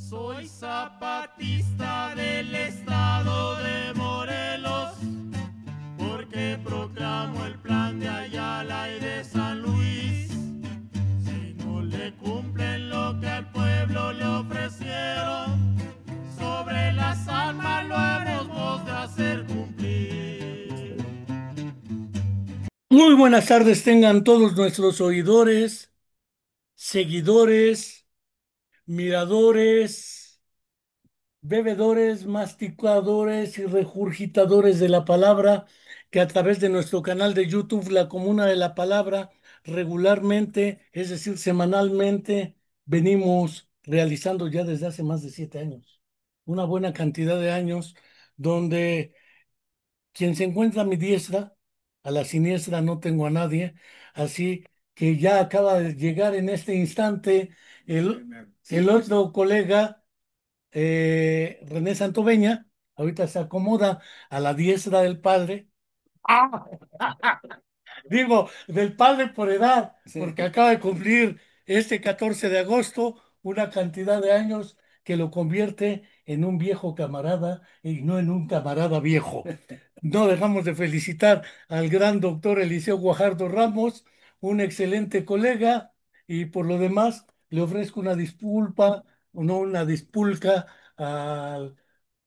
Soy zapatista del estado de Morelos, porque proclamo el plan de Ayala y de San Luis. Si no le cumplen lo que al pueblo le ofrecieron, sobre las armas lo hemos de hacer cumplir. Muy buenas tardes tengan todos nuestros oidores, seguidores, miradores, bebedores, masticadores y regurgitadores de la palabra que a través de nuestro canal de YouTube, La Comuna de la Palabra, regularmente, es decir, semanalmente, venimos realizando ya desde hace más de 7 años. Una buena cantidad de años donde quien se encuentra a mi diestra, a la siniestra no tengo a nadie, así que ya acaba de llegar en este instante el otro colega, René Santoveña, ahorita se acomoda a la diestra del padre. ¡Ah! Digo, del padre por edad, sí, porque acaba de cumplir este 14 de agosto una cantidad de años que lo convierte en un viejo camarada y no en un camarada viejo. No dejamos de felicitar al gran doctor Eliseo Guajardo Ramos, un excelente colega, y por lo demás le ofrezco una disculpa, o no una dispulca al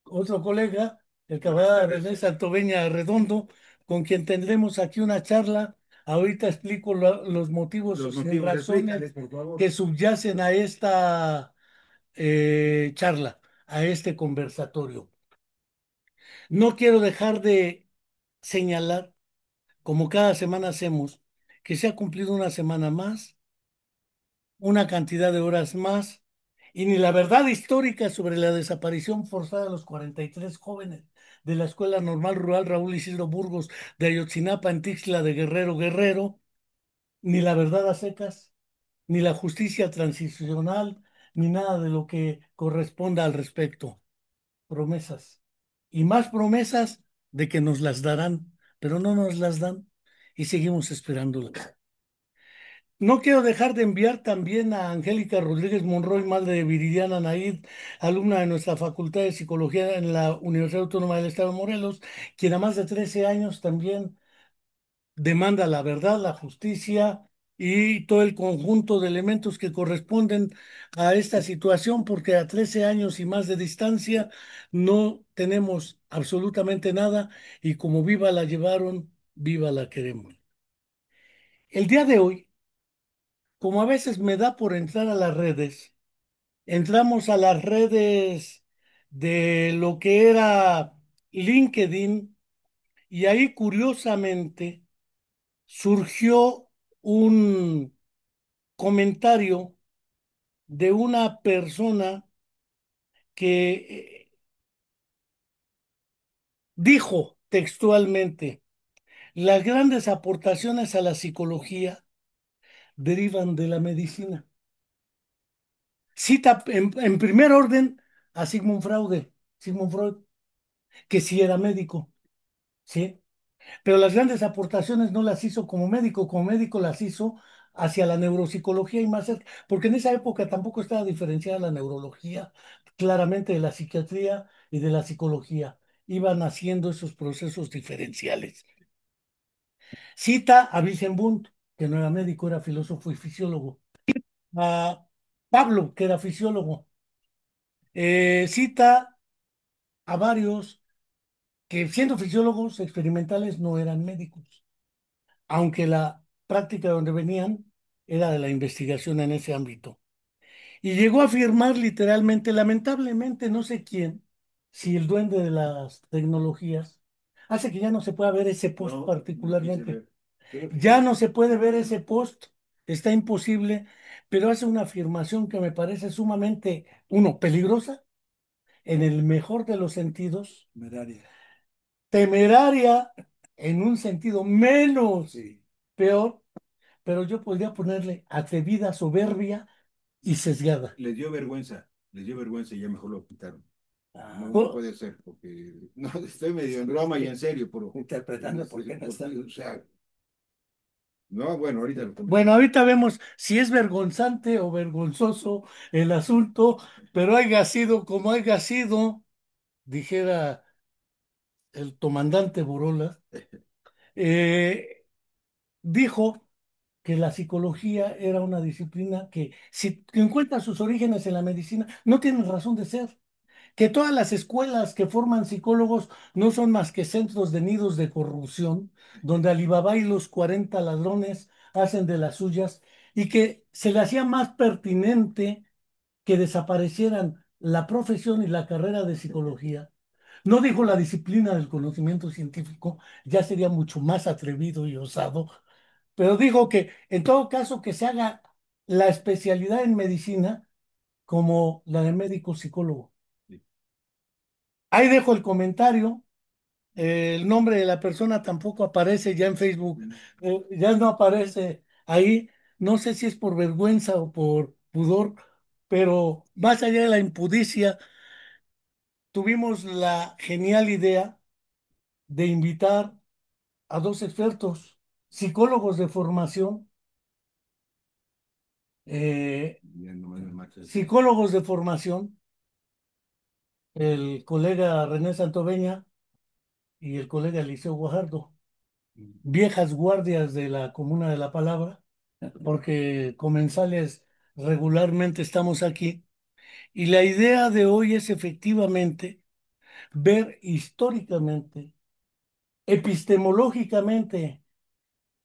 otro colega, el camarada René Santoveña Redondo, con quien tendremos aquí una charla. Ahorita explico los motivos y razones que subyacen a esta charla, a este conversatorio. No quiero dejar de señalar, como cada semana hacemos, que se ha cumplido una semana más, una cantidad de horas más, y ni la verdad histórica sobre la desaparición forzada de los 43 jóvenes de la Escuela Normal Rural Raúl Isidro Burgos de Ayotzinapa en Tixla de Guerrero Guerrero, ni la verdad a secas, ni la justicia transicional, ni nada de lo que corresponda al respecto. Promesas. Y más promesas de que nos las darán, pero no nos las dan y seguimos esperándolas. No quiero dejar de enviar también a Angélica Rodríguez Monroy, madre de Viridiana Naid, alumna de nuestra Facultad de Psicología en la Universidad Autónoma del Estado de Morelos, quien a más de 13 años también demanda la verdad, la justicia y todo el conjunto de elementos que corresponden a esta situación, porque a 13 años y más de distancia no tenemos absolutamente nada y como viva la llevaron, viva la queremos. El día de hoy, como a veces me da por entrar a las redes, entramos a las redes de lo que era LinkedIn y ahí curiosamente surgió un comentario de una persona que dijo textualmente, las grandes aportaciones a la psicología derivan de la medicina. Cita en primer orden a Sigmund Freud, que sí era médico, ¿sí? Pero las grandes aportaciones no las hizo como médico las hizo hacia la neuropsicología y más cerca, porque en esa época tampoco estaba diferenciada la neurología claramente de la psiquiatría y de la psicología. Iban haciendo esos procesos diferenciales. Cita a Wundt, que no era médico, era filósofo y fisiólogo. A Pablo, que era fisiólogo. Cita a varios que siendo fisiólogos experimentales no eran médicos, aunque la práctica de donde venían era de la investigación en ese ámbito. Y llegó a afirmar literalmente, lamentablemente, no sé quién, si el duende de las tecnologías, hace que ya no se pueda ver ese post no, particularmente. Ya no se puede ver ese post, está imposible, pero hace una afirmación que me parece sumamente, uno, peligrosa, en el mejor de los sentidos, temeraria en un sentido menos sí, peor, pero yo podría ponerle atrevida, soberbia y sesgada. Les dio vergüenza y ya mejor lo quitaron. No, no Por- puede ser, porque no, estoy medio en broma y en serio, pero Interpretando por qué no está. o sea, No, bueno, ahorita lo Bueno, comentamos. ahorita vemos si es vergonzante o vergonzoso el asunto, pero haya sido como haya sido, dijera el comandante Borola, eh, dijo que la psicología era una disciplina que, si encuentra sus orígenes en la medicina, no tiene razón de ser. Que todas las escuelas que forman psicólogos no son más que centros de nidos de corrupción, donde Alibaba y los 40 ladrones hacen de las suyas, y que se le hacía más pertinente que desaparecieran la profesión y la carrera de psicología. No dijo la disciplina del conocimiento científico, ya sería mucho más atrevido y osado, pero dijo que en todo caso que se haga la especialidad en medicina como la de médico psicólogo. Sí. Ahí dejo el comentario. El nombre de la persona tampoco aparece ya en Facebook. Ya no aparece ahí. No sé si es por vergüenza o por pudor, pero más allá de la impudicia, tuvimos la genial idea de invitar a dos expertos, psicólogos de formación, eh, Ya nomás me marcha eso. psicólogos de formación, el colega René Santoveña y el colega Eliseo Guajardo, viejas guardias de la Comuna de la Palabra, porque comensales regularmente estamos aquí. Y la idea de hoy es efectivamente ver históricamente, epistemológicamente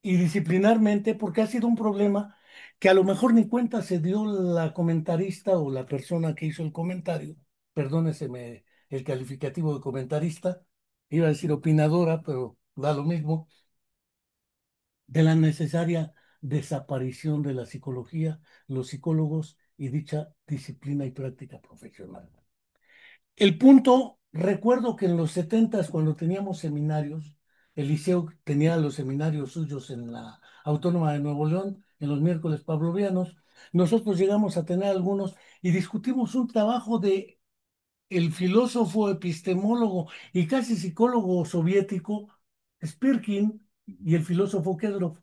y disciplinarmente, porque ha sido un problema que a lo mejor ni cuenta se dio la comentarista o la persona que hizo el comentario, perdóneseme el calificativo de comentarista, iba a decir opinadora, pero da lo mismo, de la necesaria desaparición de la psicología, los psicólogos y dicha disciplina y práctica profesional. El punto, recuerdo que en los setentas, cuando teníamos seminarios, el liceo tenía los seminarios suyos en la Autónoma de Nuevo León, en los miércoles pavlovianos, nosotros llegamos a tener algunos y discutimos un trabajo de el filósofo, epistemólogo y casi psicólogo soviético Spirkin y el filósofo Kedrov.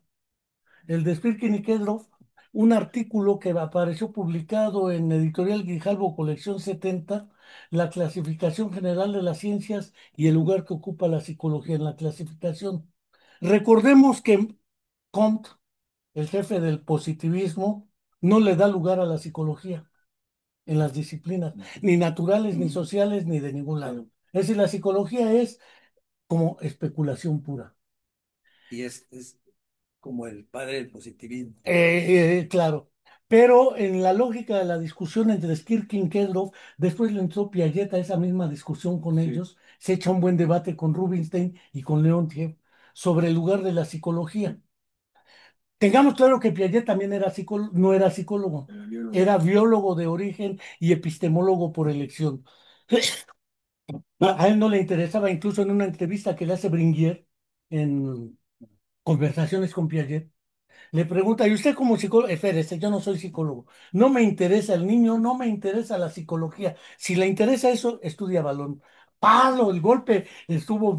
El de Spirkin y Kedrov, un artículo que apareció publicado en Editorial Grijalbo, colección 70, la clasificación general de las ciencias y el lugar que ocupa la psicología en la clasificación. Recordemos que Comte, el jefe del positivismo, no le da lugar a la psicología en las disciplinas, ni naturales, ni sociales, ni de ningún lado. Es decir, la psicología es como especulación pura. Y es como el padre del positivismo. Claro, pero en la lógica de la discusión entre Skirkin y Kedrov, después le entró Piaget a esa misma discusión con Sí. ellos, se echa un buen debate con Rubinstein y con Leontiev sobre el lugar de la psicología. Tengamos claro que Piaget también era no era psicólogo, Biólogo. era biólogo de origen y epistemólogo por elección. A él no le interesaba, incluso en una entrevista que le hace Bringuier en Conversaciones con Piaget, le pregunta, ¿y usted como psicólogo? Espérese, yo no soy psicólogo. No me interesa el niño, no me interesa la psicología. Si le interesa eso, estudia balón. Palo, el golpe estuvo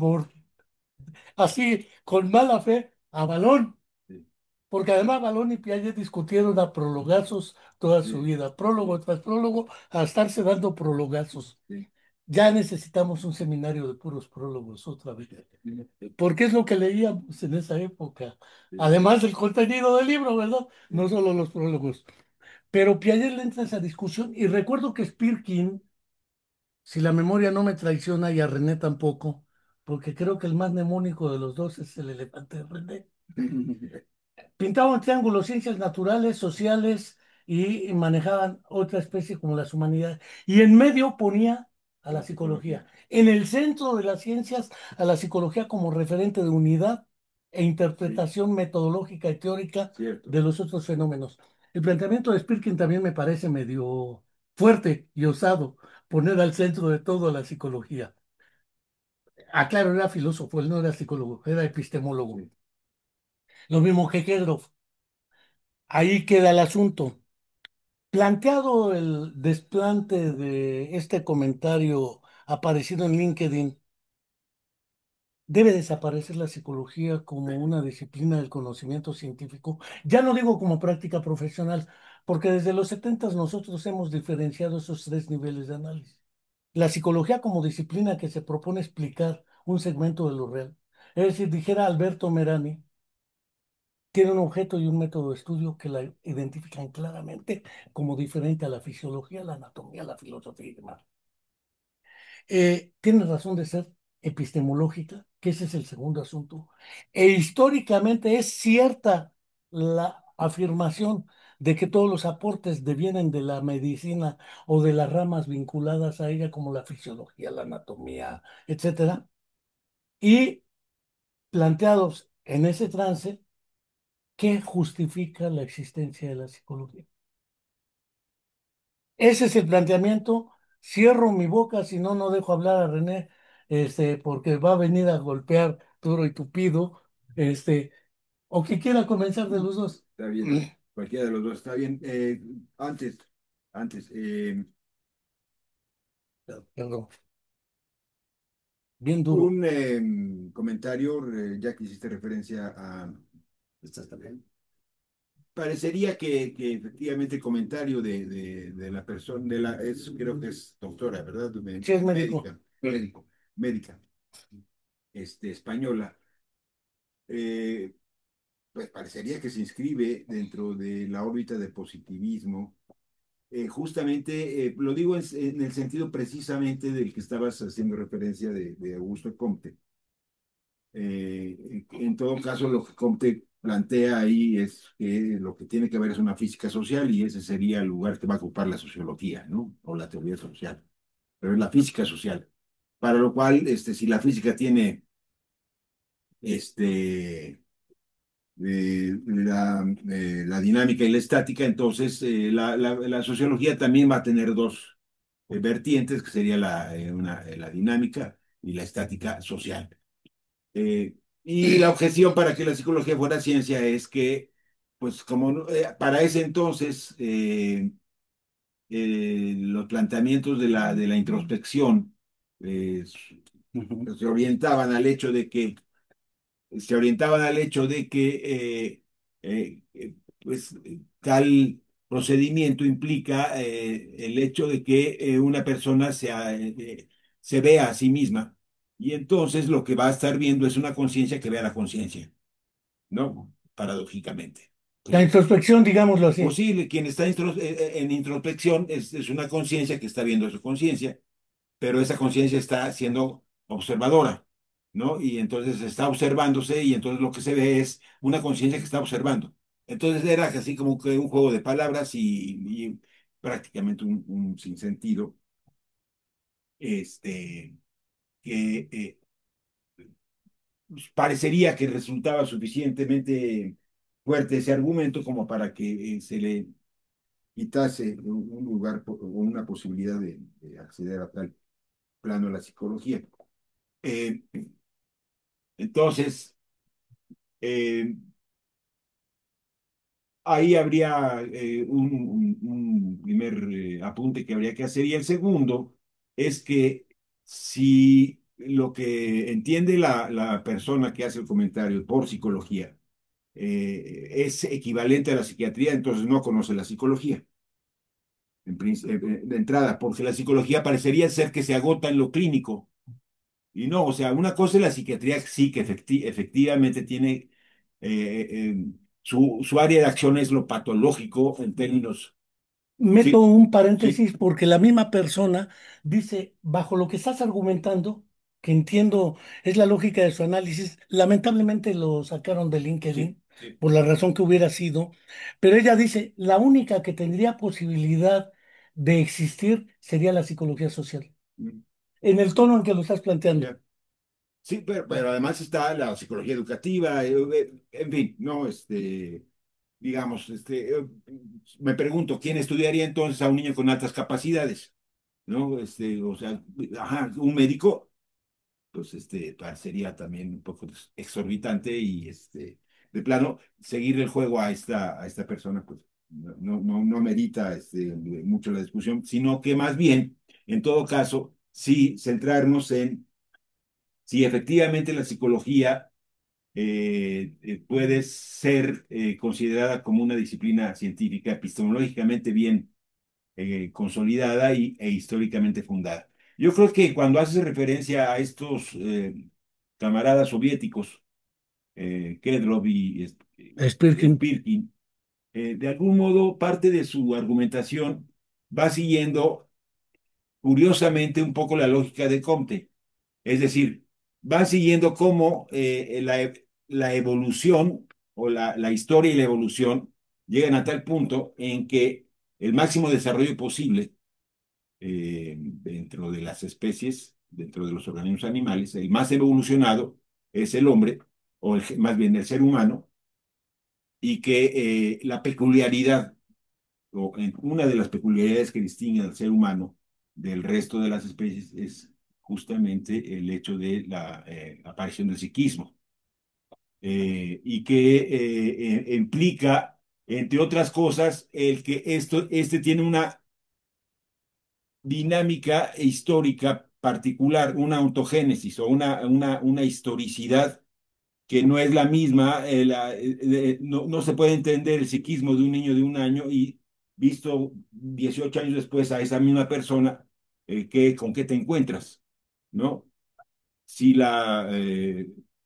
así, con mala fe, a balón. Sí. Porque además Balón y Piaget discutieron a prologazos toda su Sí. vida, prólogo tras prólogo, a estarse dando prologazos. Sí. Ya necesitamos un seminario de puros prólogos otra vez, porque es lo que leíamos en esa época. Sí. Además del contenido del libro, ¿verdad? No solo los prólogos. Pero Piaget le entra a esa discusión y recuerdo que Spirkin, si la memoria no me traiciona y a René tampoco, porque creo que el más mnemónico de los dos es el elefante de René, pintaban triángulos, ciencias naturales, sociales y manejaban otra especie como las humanidades. Y en medio ponía a la La psicología. psicología. En el centro de las ciencias, a la psicología como referente de unidad e Sí, interpretación metodológica y teórica cierto. de los otros fenómenos. El planteamiento de Spirkin también me parece medio fuerte y osado, poner al centro de todo a la psicología. Ah, claro, era filósofo, él no era psicólogo, era epistemólogo. Sí. Lo mismo que Kedrov. Ahí queda el asunto. Planteado el desplante de este comentario aparecido en LinkedIn, debe desaparecer la psicología como una disciplina del conocimiento científico. Ya no digo como práctica profesional, porque desde los 70 nosotros hemos diferenciado esos tres niveles de análisis. La psicología como disciplina que se propone explicar un segmento de lo real. Es decir, dijera Alberto Merani, tiene un objeto y un método de estudio que la identifican claramente como diferente a la fisiología, la anatomía, la filosofía y demás. Tiene razón de ser epistemológica, que ese es el segundo asunto. E históricamente es cierta la afirmación de que todos los aportes devienen de la medicina o de las ramas vinculadas a ella, como la fisiología, la anatomía, etcétera, y planteados en ese trance, ¿qué justifica la existencia de la psicología? Ese es el planteamiento. Cierro mi boca, si no, no dejo hablar a René, porque va a venir a golpear duro y tupido, este, o que quiera comenzar de los dos. Está bien, cualquiera de los dos está bien. Antes, antes, Perdón, bien duro. un comentario, ya que hiciste referencia a... ¿Estás también? Parecería que efectivamente el comentario de la persona, creo que es doctora, ¿verdad? Sí, es médico. Médica, española, eh, pues parecería que se inscribe dentro de la órbita del positivismo. Justamente, lo digo en el sentido precisamente del que estabas haciendo referencia de Augusto Comte. En todo caso, lo que Comte plantea ahí es que lo que tiene que ver es una física social y ese sería el lugar que va a ocupar la sociología, ¿no? O la teoría social. Pero es la física social. Para lo cual, si la física tiene este, la dinámica y la estática, entonces la sociología también va a tener dos vertientes, que sería la dinámica y la estática social. Y la objeción para que la psicología fuera ciencia es que, pues como para ese entonces los planteamientos de la introspección eh, Ujú. se orientaban al hecho de que pues tal procedimiento implica el hecho de que una persona se vea a sí misma y entonces lo que va a estar viendo es una conciencia que vea la conciencia, ¿no? Paradójicamente. La introspección, digámoslo Pues así. sí, quien está en introspección es una conciencia que está viendo su conciencia, pero esa conciencia está siendo observadora, ¿no? Y entonces está observándose y entonces lo que se ve es una conciencia que está observando. Entonces era así como que un juego de palabras y prácticamente un sinsentido, que parecería que resultaba suficientemente fuerte ese argumento como para que se le quitase un lugar o una posibilidad de acceder a tal plano de la psicología. Eh, entonces, eh, ahí habría un primer apunte que habría que hacer. Y el segundo es que si lo que entiende la persona que hace el comentario por psicología es equivalente a la psiquiatría, entonces no conoce la psicología. De entrada, porque la psicología parecería ser que se agota en lo clínico. Y no, o sea, una cosa es la psiquiatría, sí que efectivamente tiene su área de acción es lo patológico en términos. Meto Sí, un sí, paréntesis porque la misma persona dice, bajo lo que estás argumentando, que entiendo es la lógica de su análisis, lamentablemente lo sacaron de sí, LinkedIn sí. por la razón que hubiera sido, pero ella dice, la única que tendría posibilidad de existir sería la psicología social, Mm, en el tono en que lo estás planteando. ya. Sí, pero además está la psicología educativa, en fin, no, digamos, me pregunto, ¿quién estudiaría entonces a un niño con altas capacidades? ¿No? O sea, ajá, un médico pues parecería también un poco exorbitante y de plano, seguir el juego a esta persona, pues no merita mucho la discusión, sino que más bien, en todo caso, sí centrarnos en si efectivamente la psicología puede ser considerada como una disciplina científica epistemológicamente bien consolidada e históricamente fundada. Yo creo que cuando haces referencia a estos camaradas soviéticos, Kedrov y Spirkin. Spirkin, de algún modo parte de su argumentación va siguiendo curiosamente un poco la lógica de Comte. Es decir, va siguiendo cómo la evolución o la historia y la evolución llegan a tal punto en que el máximo desarrollo posible dentro de las especies, dentro de los organismos animales, el más evolucionado es el hombre, o más bien el ser humano, y que la peculiaridad, una de las peculiaridades que distinguen al ser humano del resto de las especies es justamente el hecho de la aparición del psiquismo, y que implica, entre otras cosas, el que este tiene una dinámica histórica particular, una ontogénesis o una historicidad que no es la misma, no se puede entender el psiquismo de un niño de un año y visto 18 años después a esa misma persona, ¿con qué te encuentras? ¿No? Si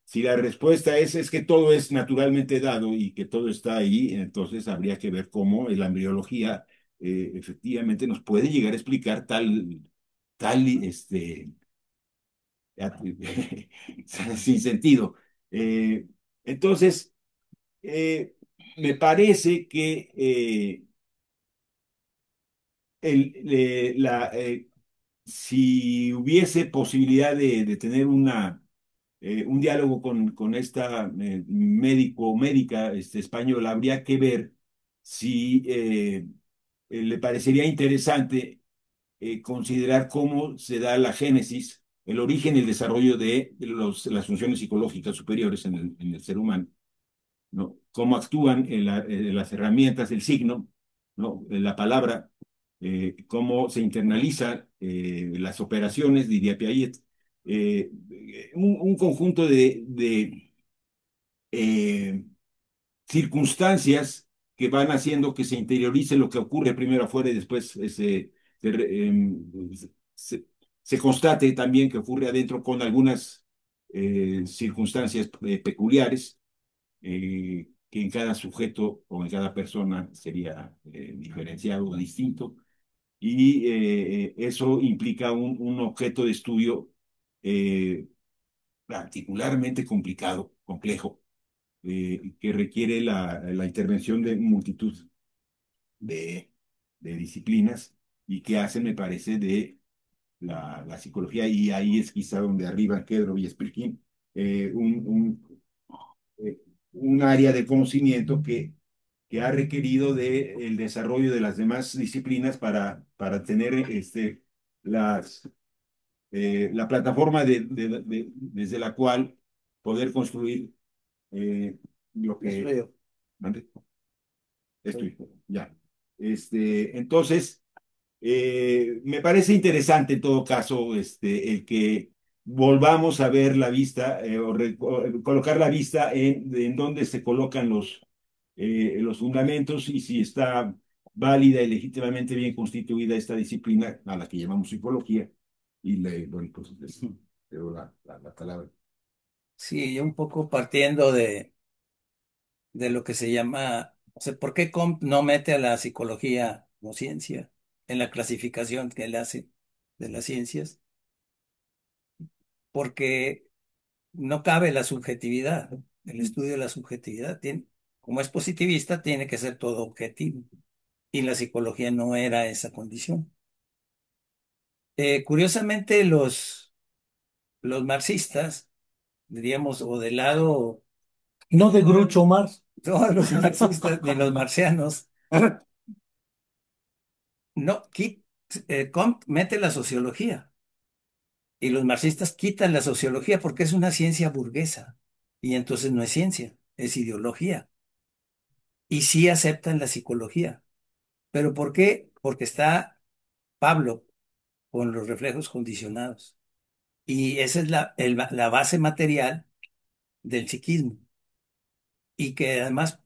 si la respuesta es que todo es naturalmente dado y que todo está ahí, entonces habría que ver cómo la embriología efectivamente nos puede llegar a explicar tal, sin sentido. Eh, entonces, eh, me parece que si hubiese posibilidad de tener un diálogo con esta médico o médica española, habría que ver si le parecería interesante considerar cómo se da la génesis, el origen y el desarrollo de las funciones psicológicas superiores en el ser humano, ¿no? Cómo actúan las herramientas, el signo, ¿no? La palabra, cómo se internalizan las operaciones, diría Piaget, un conjunto de circunstancias que van haciendo que se interiorice lo que ocurre primero afuera y después se, se constate también que ocurre adentro con algunas circunstancias peculiares que en cada sujeto o en cada persona sería diferenciado o distinto. Y eso implica un objeto de estudio eh, particularmente complicado, complejo, que requiere la intervención de multitud de, de disciplinas y que hacen, me parece, de la psicología, y ahí es quizá donde arriba Kedrov y Spirkin, eh, un, un, eh, un área de conocimiento que ha requerido el desarrollo de las demás disciplinas para tener las, la plataforma desde la cual poder construir lo Eso que... yo. ¿Mande? Estoy, ya. Entonces, me parece interesante en todo caso el que volvamos a ver la vista o colocar la vista en dónde se colocan los fundamentos y si está válida y legítimamente bien constituida esta disciplina a la que llamamos psicología. Y bueno, pues le doy la palabra. Sí, yo un poco partiendo de lo que se llama, o sea, ¿por qué Comte no mete a la psicología como ciencia en la clasificación que él hace de las ciencias? Porque no cabe la subjetividad, el estudio de la subjetividad. Como es positivista, tiene que ser todo objetivo. Y la psicología no era esa condición. Curiosamente, los marxistas, diríamos, o del lado, No de Groucho Marx. todos los marxistas, ni los marcianos, no, Comte mete la sociología y los marxistas quitan la sociología porque es una ciencia burguesa y entonces no es ciencia, es ideología. Y sí aceptan la psicología. ¿Pero por qué? Porque está Pablo con los reflejos condicionados Y esa es la base material del psiquismo. Y que además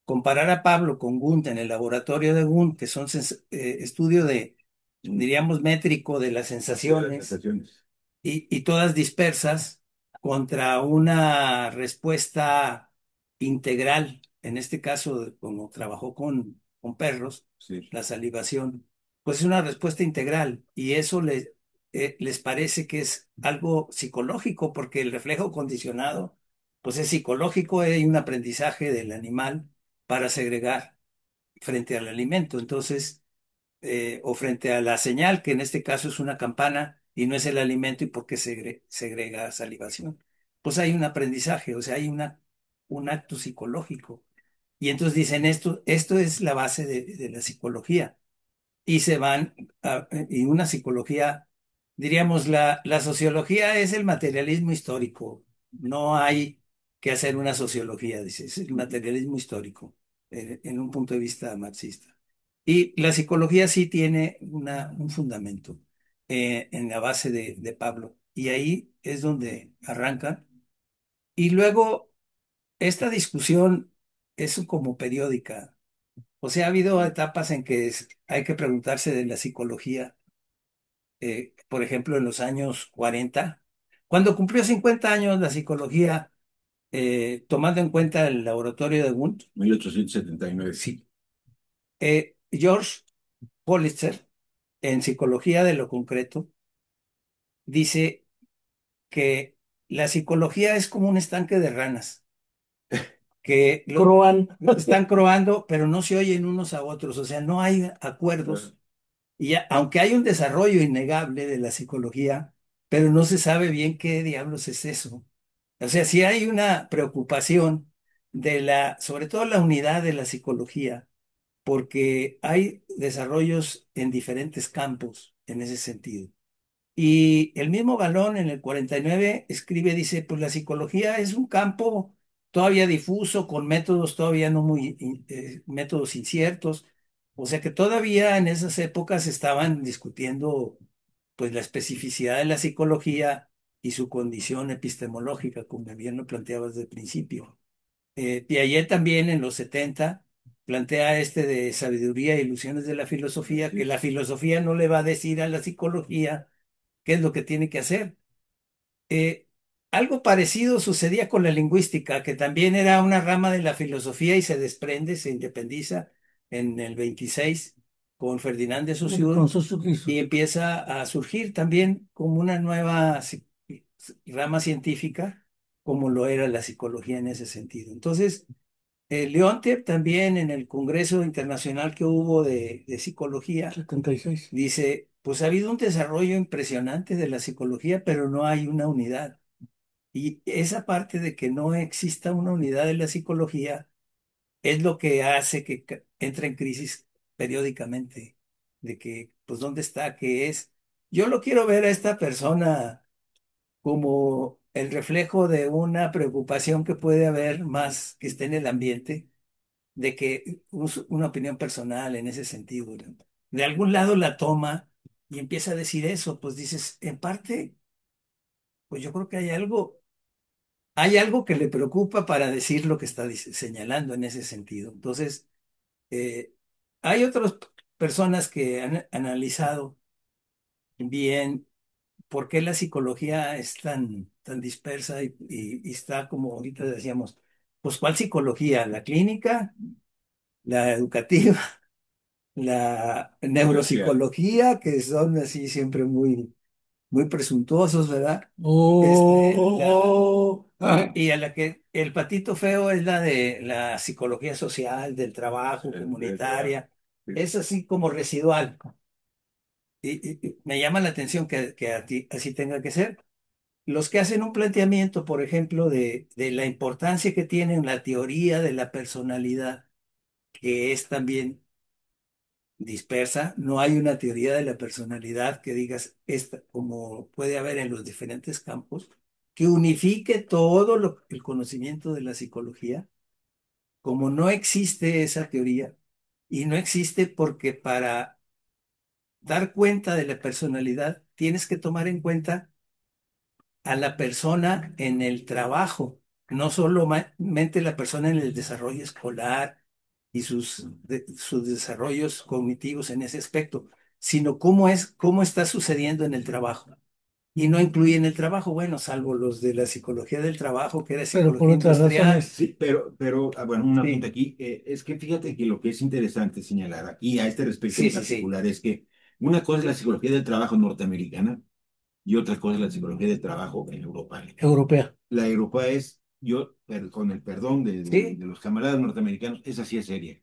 comparar a Pablo con Gunt en el laboratorio de Gunt, que son estudio de, diríamos, métrico de las De las sensaciones, sensaciones. y todas dispersas contra una respuesta integral, en este caso, como trabajó con perros, Sí. la salivación, pues es una respuesta integral y eso les parece que es algo psicológico porque el reflejo condicionado, pues es psicológico, hay un aprendizaje del animal para segregar frente al alimento. Entonces, o frente a la señal, que en este caso es una campana y no es el alimento, y por qué segrega salivación. Pues hay un aprendizaje, o sea, hay un acto psicológico. Y entonces dicen esto es la base de la psicología. Y se van y una psicología, diríamos, la sociología es el materialismo histórico. No hay que hacer una sociología, dice, es el materialismo histórico, en un punto de vista marxista. Y la psicología sí tiene un fundamento en la base de Pablo. Y ahí es donde arranca. Y luego esta discusión es como periódica. O sea, ha habido etapas en que hay que preguntarse de la psicología, por ejemplo, en los años 40, cuando cumplió 50 años la psicología, tomando en cuenta el laboratorio de Wundt. 1879. Sí. George Politzer, en Psicología de lo Concreto, dice que la psicología es como un estanque de ranas, que Croan. están croando, pero no se oyen unos a otros, o sea, no hay acuerdos. Y aunque hay un desarrollo innegable de la psicología, pero no se sabe bien qué diablos es eso. O sea, sí hay una preocupación sobre todo la unidad de la psicología, porque hay desarrollos en diferentes campos en ese sentido. Y el mismo Galón en el 49 escribe, dice, pues la psicología es un campo todavía difuso, con métodos todavía no muy, métodos inciertos. O sea que todavía en esas épocas estaban discutiendo pues la especificidad de la psicología y su condición epistemológica, como bien lo planteabas desde el principio. Piaget también en los 70 plantea este de sabiduría e ilusiones de la filosofía, que la filosofía no le va a decir a la psicología qué es lo que tiene que hacer. Eh, Algo parecido sucedía con la lingüística, que también era una rama de la filosofía y se desprende, se independiza en el 26 con Ferdinand de Con Saussure sus y empieza a surgir también como una nueva rama científica, como lo era la psicología en ese sentido. Entonces, Leontief también en el Congreso Internacional que hubo de Psicología 76. dice, pues ha habido un desarrollo impresionante de la psicología, pero no hay una unidad. Y esa parte de que no exista una unidad de la psicología es lo que hace que entre en crisis periódicamente, de que, pues, ¿dónde está? ¿Qué es? Yo lo quiero ver a esta persona como el reflejo de una preocupación que puede haber más que esté en el ambiente, de que una opinión personal en ese sentido, ¿no? De algún lado la toma y empieza a decir eso, pues dices, en parte, pues yo creo que hay algo que le preocupa para decir lo que está señalando en ese sentido. Entonces, eh, hay otras personas que han analizado bien por qué la psicología es tan dispersa y está como ahorita decíamos, pues ¿cuál psicología? ¿La clínica? ¿La educativa? La neuropsicología, que son así siempre muy presuntuosos, ¿verdad? Oh, Y a la que el patito feo es la de la psicología social, del trabajo, comunitaria, es así como residual. Y me llama la atención que así tenga que ser. Los que hacen un planteamiento, por ejemplo, de la importancia que tiene la teoría de la personalidad, que es también dispersa, no hay una teoría de la personalidad que digas esta, como puede haber en los diferentes campos, que unifique todo el conocimiento de la psicología, como no existe esa teoría, y no existe porque para dar cuenta de la personalidad tienes que tomar en cuenta a la persona en el trabajo, no solamente la persona en el desarrollo escolar y sus desarrollos cognitivos en ese aspecto, sino cómo está sucediendo en el trabajo. Y no incluye en el trabajo, bueno, salvo los de la psicología del trabajo, que era Pero por psicología otras industrial. razones. Sí, bueno, un apunte Sí, aquí. Es que fíjate que lo que es interesante señalar aquí a este respecto sí, en sí, sí. particular es que una cosa es la psicología del trabajo norteamericana y otra cosa es la psicología del trabajo en Europa. Europea. La europea es, con el perdón Sí, de los camaradas norteamericanos, esa sí es seria.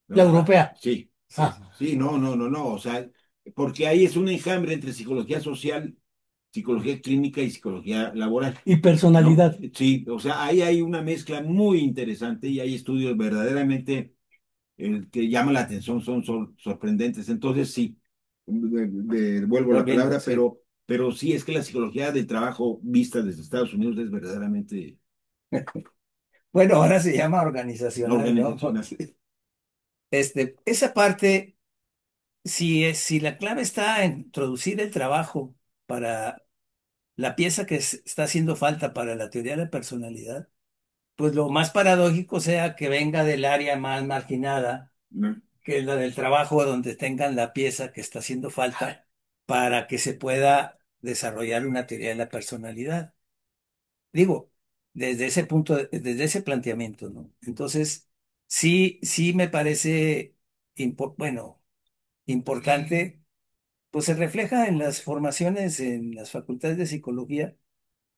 ¿No? La europea. Sí, sí. Ah, sí, no, no, no, no. O sea, porque ahí es un enjambre entre psicología social, psicología clínica y psicología laboral. y ¿No? personalidad. Sí, o sea, ahí hay una mezcla muy interesante y hay estudios verdaderamente que llaman la atención, son sorprendentes. Entonces, sí, devuelvo la Volviendo, palabra, sí. pero sí es que la psicología del trabajo vista desde Estados Unidos es verdaderamente Bueno, ahora se llama organizacional, ¿no? organizacional. Esa parte, si la clave está en introducir el trabajo para la pieza que está haciendo falta para la teoría de la personalidad, pues lo más paradójico sea que venga del área más marginada, ¿No? que es la del trabajo, donde tengan la pieza que está haciendo falta para que se pueda desarrollar una teoría de la personalidad. Digo, desde ese punto, desde ese planteamiento, ¿no? Entonces, sí me parece, bueno, importante, pues se refleja en las formaciones en las facultades de psicología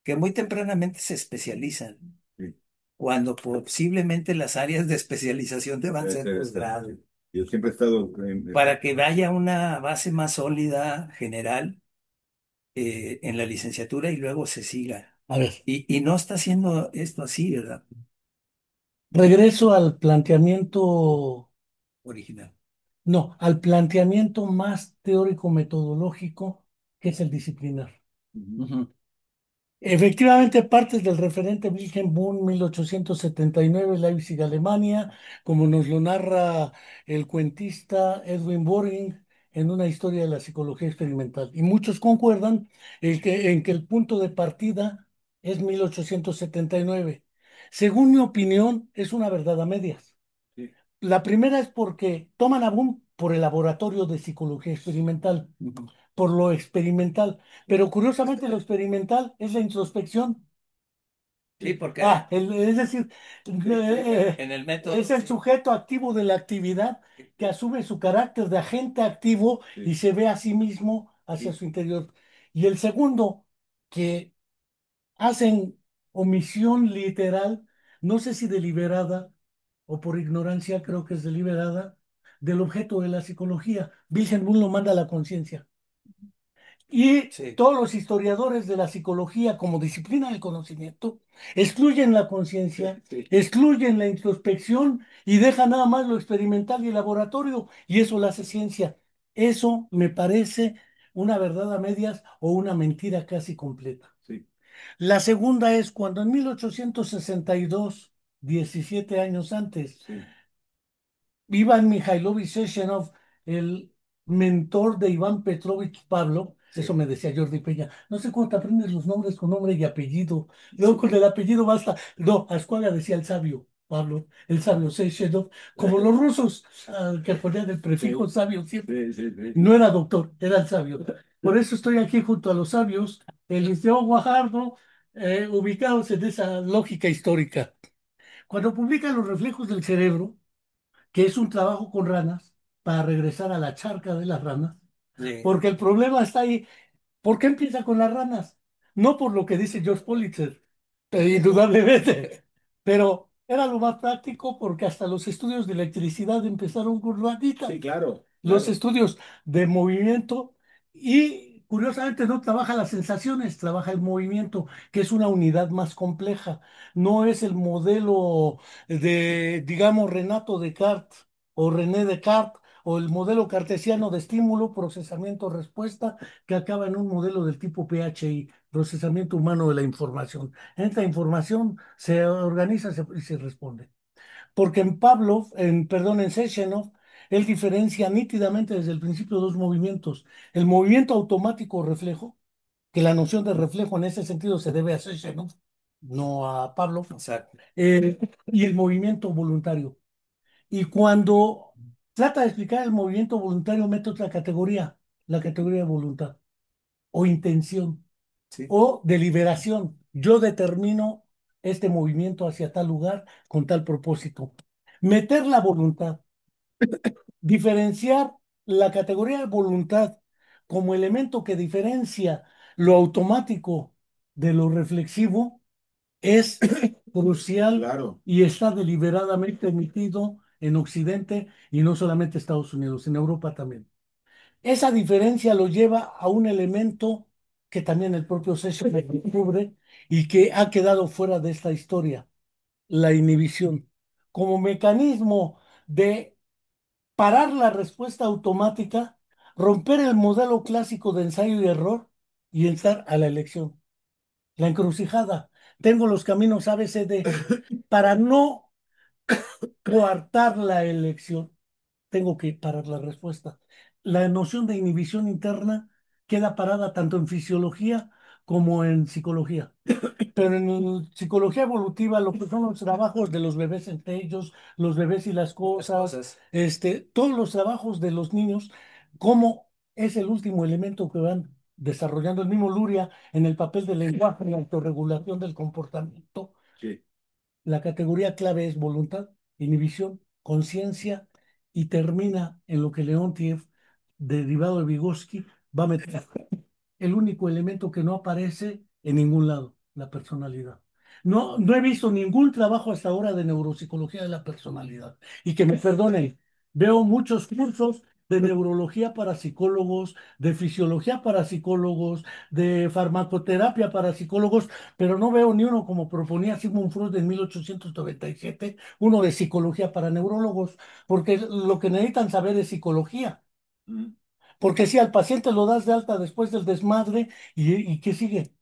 que muy tempranamente se especializan, Sí. cuando posiblemente las áreas de especialización deban ser Este, este, posgrado, Yo siempre he estado para que haya una base más sólida general en la licenciatura y luego se siga. A ver, Y no está haciendo esto así, ¿verdad? regreso al planteamiento, Original. no, al planteamiento más teórico-metodológico, que es el disciplinar. Ujú. Ujú. Efectivamente, partes del referente Wilhelm Wundt, 1879, Leipzig, Alemania, como nos lo narra el cuentista Edwin Boring en una historia de la psicología experimental. Y muchos concuerdan en que el punto de partida es 1879. Según mi opinión, es una verdad a medias. Sí, La primera es porque toman a Wundt por el laboratorio de psicología experimental, Ujú. por lo experimental, pero curiosamente lo experimental es la introspección. Sí, porque Es decir, en el es método, el sujeto activo de la actividad que asume su carácter de agente activo y sí, se ve a sí mismo hacia sí. su interior. Y el segundo, que hacen omisión literal, no sé si deliberada o por ignorancia, creo que es deliberada, del objeto de la psicología. Wilhelm Wundt lo manda a la conciencia. Y sí, todos los historiadores de la psicología como disciplina del conocimiento excluyen la conciencia, Sí. excluyen la introspección y dejan nada más lo experimental y el laboratorio, y eso la hace ciencia. Eso me parece una verdad a medias o una mentira casi completa. Sí, La segunda es cuando en 1862, 17 años antes, sí, Iván Mikhailovich Sechenov, el mentor de Iván Petrovich Pablo, eso sí, me decía Jordi Peña, no sé cómo te aprendes los nombres con nombre y apellido, luego con el apellido basta. No, Ascuaga decía el sabio Pablo, el sabio Sechenov, como los rusos, que ponían el prefijo sí, sabio siempre. sí, sí, sí, No sí. era doctor, era el sabio. Por eso estoy aquí junto a los sabios, el Liceo Guajardo, ubicados en esa lógica histórica. Cuando publican Los reflejos del cerebro, que es un trabajo con ranas, para regresar a la charca de las ranas, sí. porque el problema está ahí. ¿Por qué empieza con las ranas? No por lo que dice George Pulitzer, indudablemente, pero era lo más práctico porque hasta los estudios de electricidad empezaron con ranitas, Sí, claro, los claro. estudios de movimiento y curiosamente no trabaja las sensaciones, trabaja el movimiento, que es una unidad más compleja. No es el modelo de, digamos, Renato Descartes o René Descartes o el modelo cartesiano de estímulo, procesamiento, respuesta, que acaba en un modelo del tipo PHI, procesamiento humano de la información. Entra información, se organiza y se responde. Porque en Pavlov, perdón, en Sechenov, él diferencia nítidamente desde el principio dos movimientos. El movimiento automático reflejo, que la noción de reflejo en ese sentido se debe a Sechenov, no a Pablo, Exacto. y el movimiento voluntario. Y cuando trata de explicar el movimiento voluntario, mete otra categoría, la categoría de voluntad o intención Sí. o deliberación. Yo determino este movimiento hacia tal lugar con tal propósito. Meter la voluntad, diferenciar la categoría de voluntad como elemento que diferencia lo automático de lo reflexivo es crucial Claro. y está deliberadamente emitido en Occidente y no solamente Estados Unidos, en Europa también. Esa diferencia lo lleva a un elemento que también el propio César descubre y que ha quedado fuera de esta historia, la inhibición, como mecanismo de parar la respuesta automática, romper el modelo clásico de ensayo y error y entrar a la elección. La encrucijada. Tengo los caminos A, B, C, D. Para no coartar la elección, tengo que parar la respuesta. La noción de inhibición interna queda parada tanto en fisiología como en psicología. Pero en psicología evolutiva, lo que son los trabajos de los bebés entre ellos, los bebés y las Las cosas, cosas. todos los trabajos de los niños, cómo es el último elemento que van desarrollando el mismo Luria en el papel del lenguaje y la autorregulación del comportamiento. Sí. La categoría clave es voluntad, inhibición, conciencia y termina en lo que Leontiev, derivado de Vygotsky, va a meter el único elemento que no aparece en ningún lado, la personalidad. No, no he visto ningún trabajo hasta ahora de neuropsicología de la personalidad. Y que me perdonen, veo muchos cursos de neurología para psicólogos, de fisiología para psicólogos, de farmacoterapia para psicólogos, pero no veo ni uno como proponía Sigmund Freud en 1897, uno de psicología para neurólogos, porque lo que necesitan saber es psicología. Mm. Porque si al paciente lo das de alta después del desmadre, ¿y qué sigue?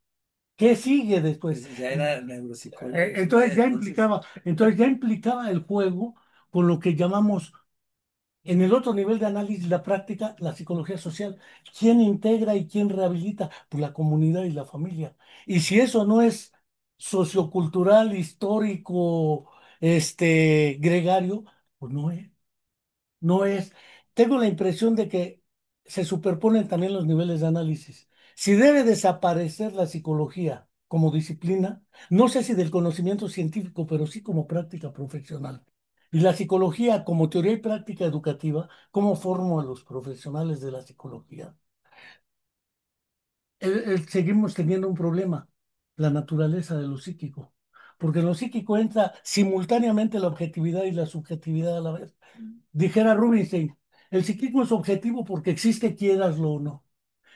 ¿Qué sigue después? Ya era neuropsicólogo. Entonces ya implicaba el juego con lo que llamamos en el otro nivel de análisis, la práctica, la psicología social. ¿Quién integra y quién rehabilita? Pues la comunidad y la familia. Y si eso no es sociocultural, histórico, gregario, pues no es. No es. Tengo la impresión de que se superponen también los niveles de análisis. Si debe desaparecer la psicología como disciplina, no sé si del conocimiento científico, pero sí como práctica profesional. Y la psicología como teoría y práctica educativa, ¿cómo formo a los profesionales de la psicología? Seguimos teniendo un problema, la naturaleza de lo psíquico. Porque en lo psíquico entra simultáneamente la objetividad y la subjetividad a la vez. Dijera Rubinstein, el psiquismo es objetivo porque existe, quieraslo o no.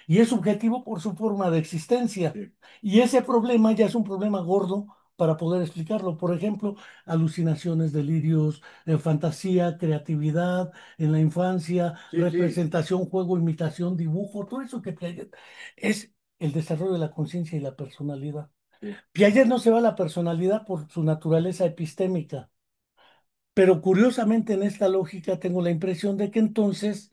Y es subjetivo por su forma de existencia. Sí. Y ese problema ya es un problema gordo para poder explicarlo. Por ejemplo, alucinaciones, delirios, fantasía, creatividad en la infancia, Sí, sí. representación, juego, imitación, dibujo, todo eso que Piaget es el desarrollo de la conciencia y la personalidad. Sí. Piaget no se va a la personalidad por su naturaleza epistémica. Pero curiosamente en esta lógica tengo la impresión de que entonces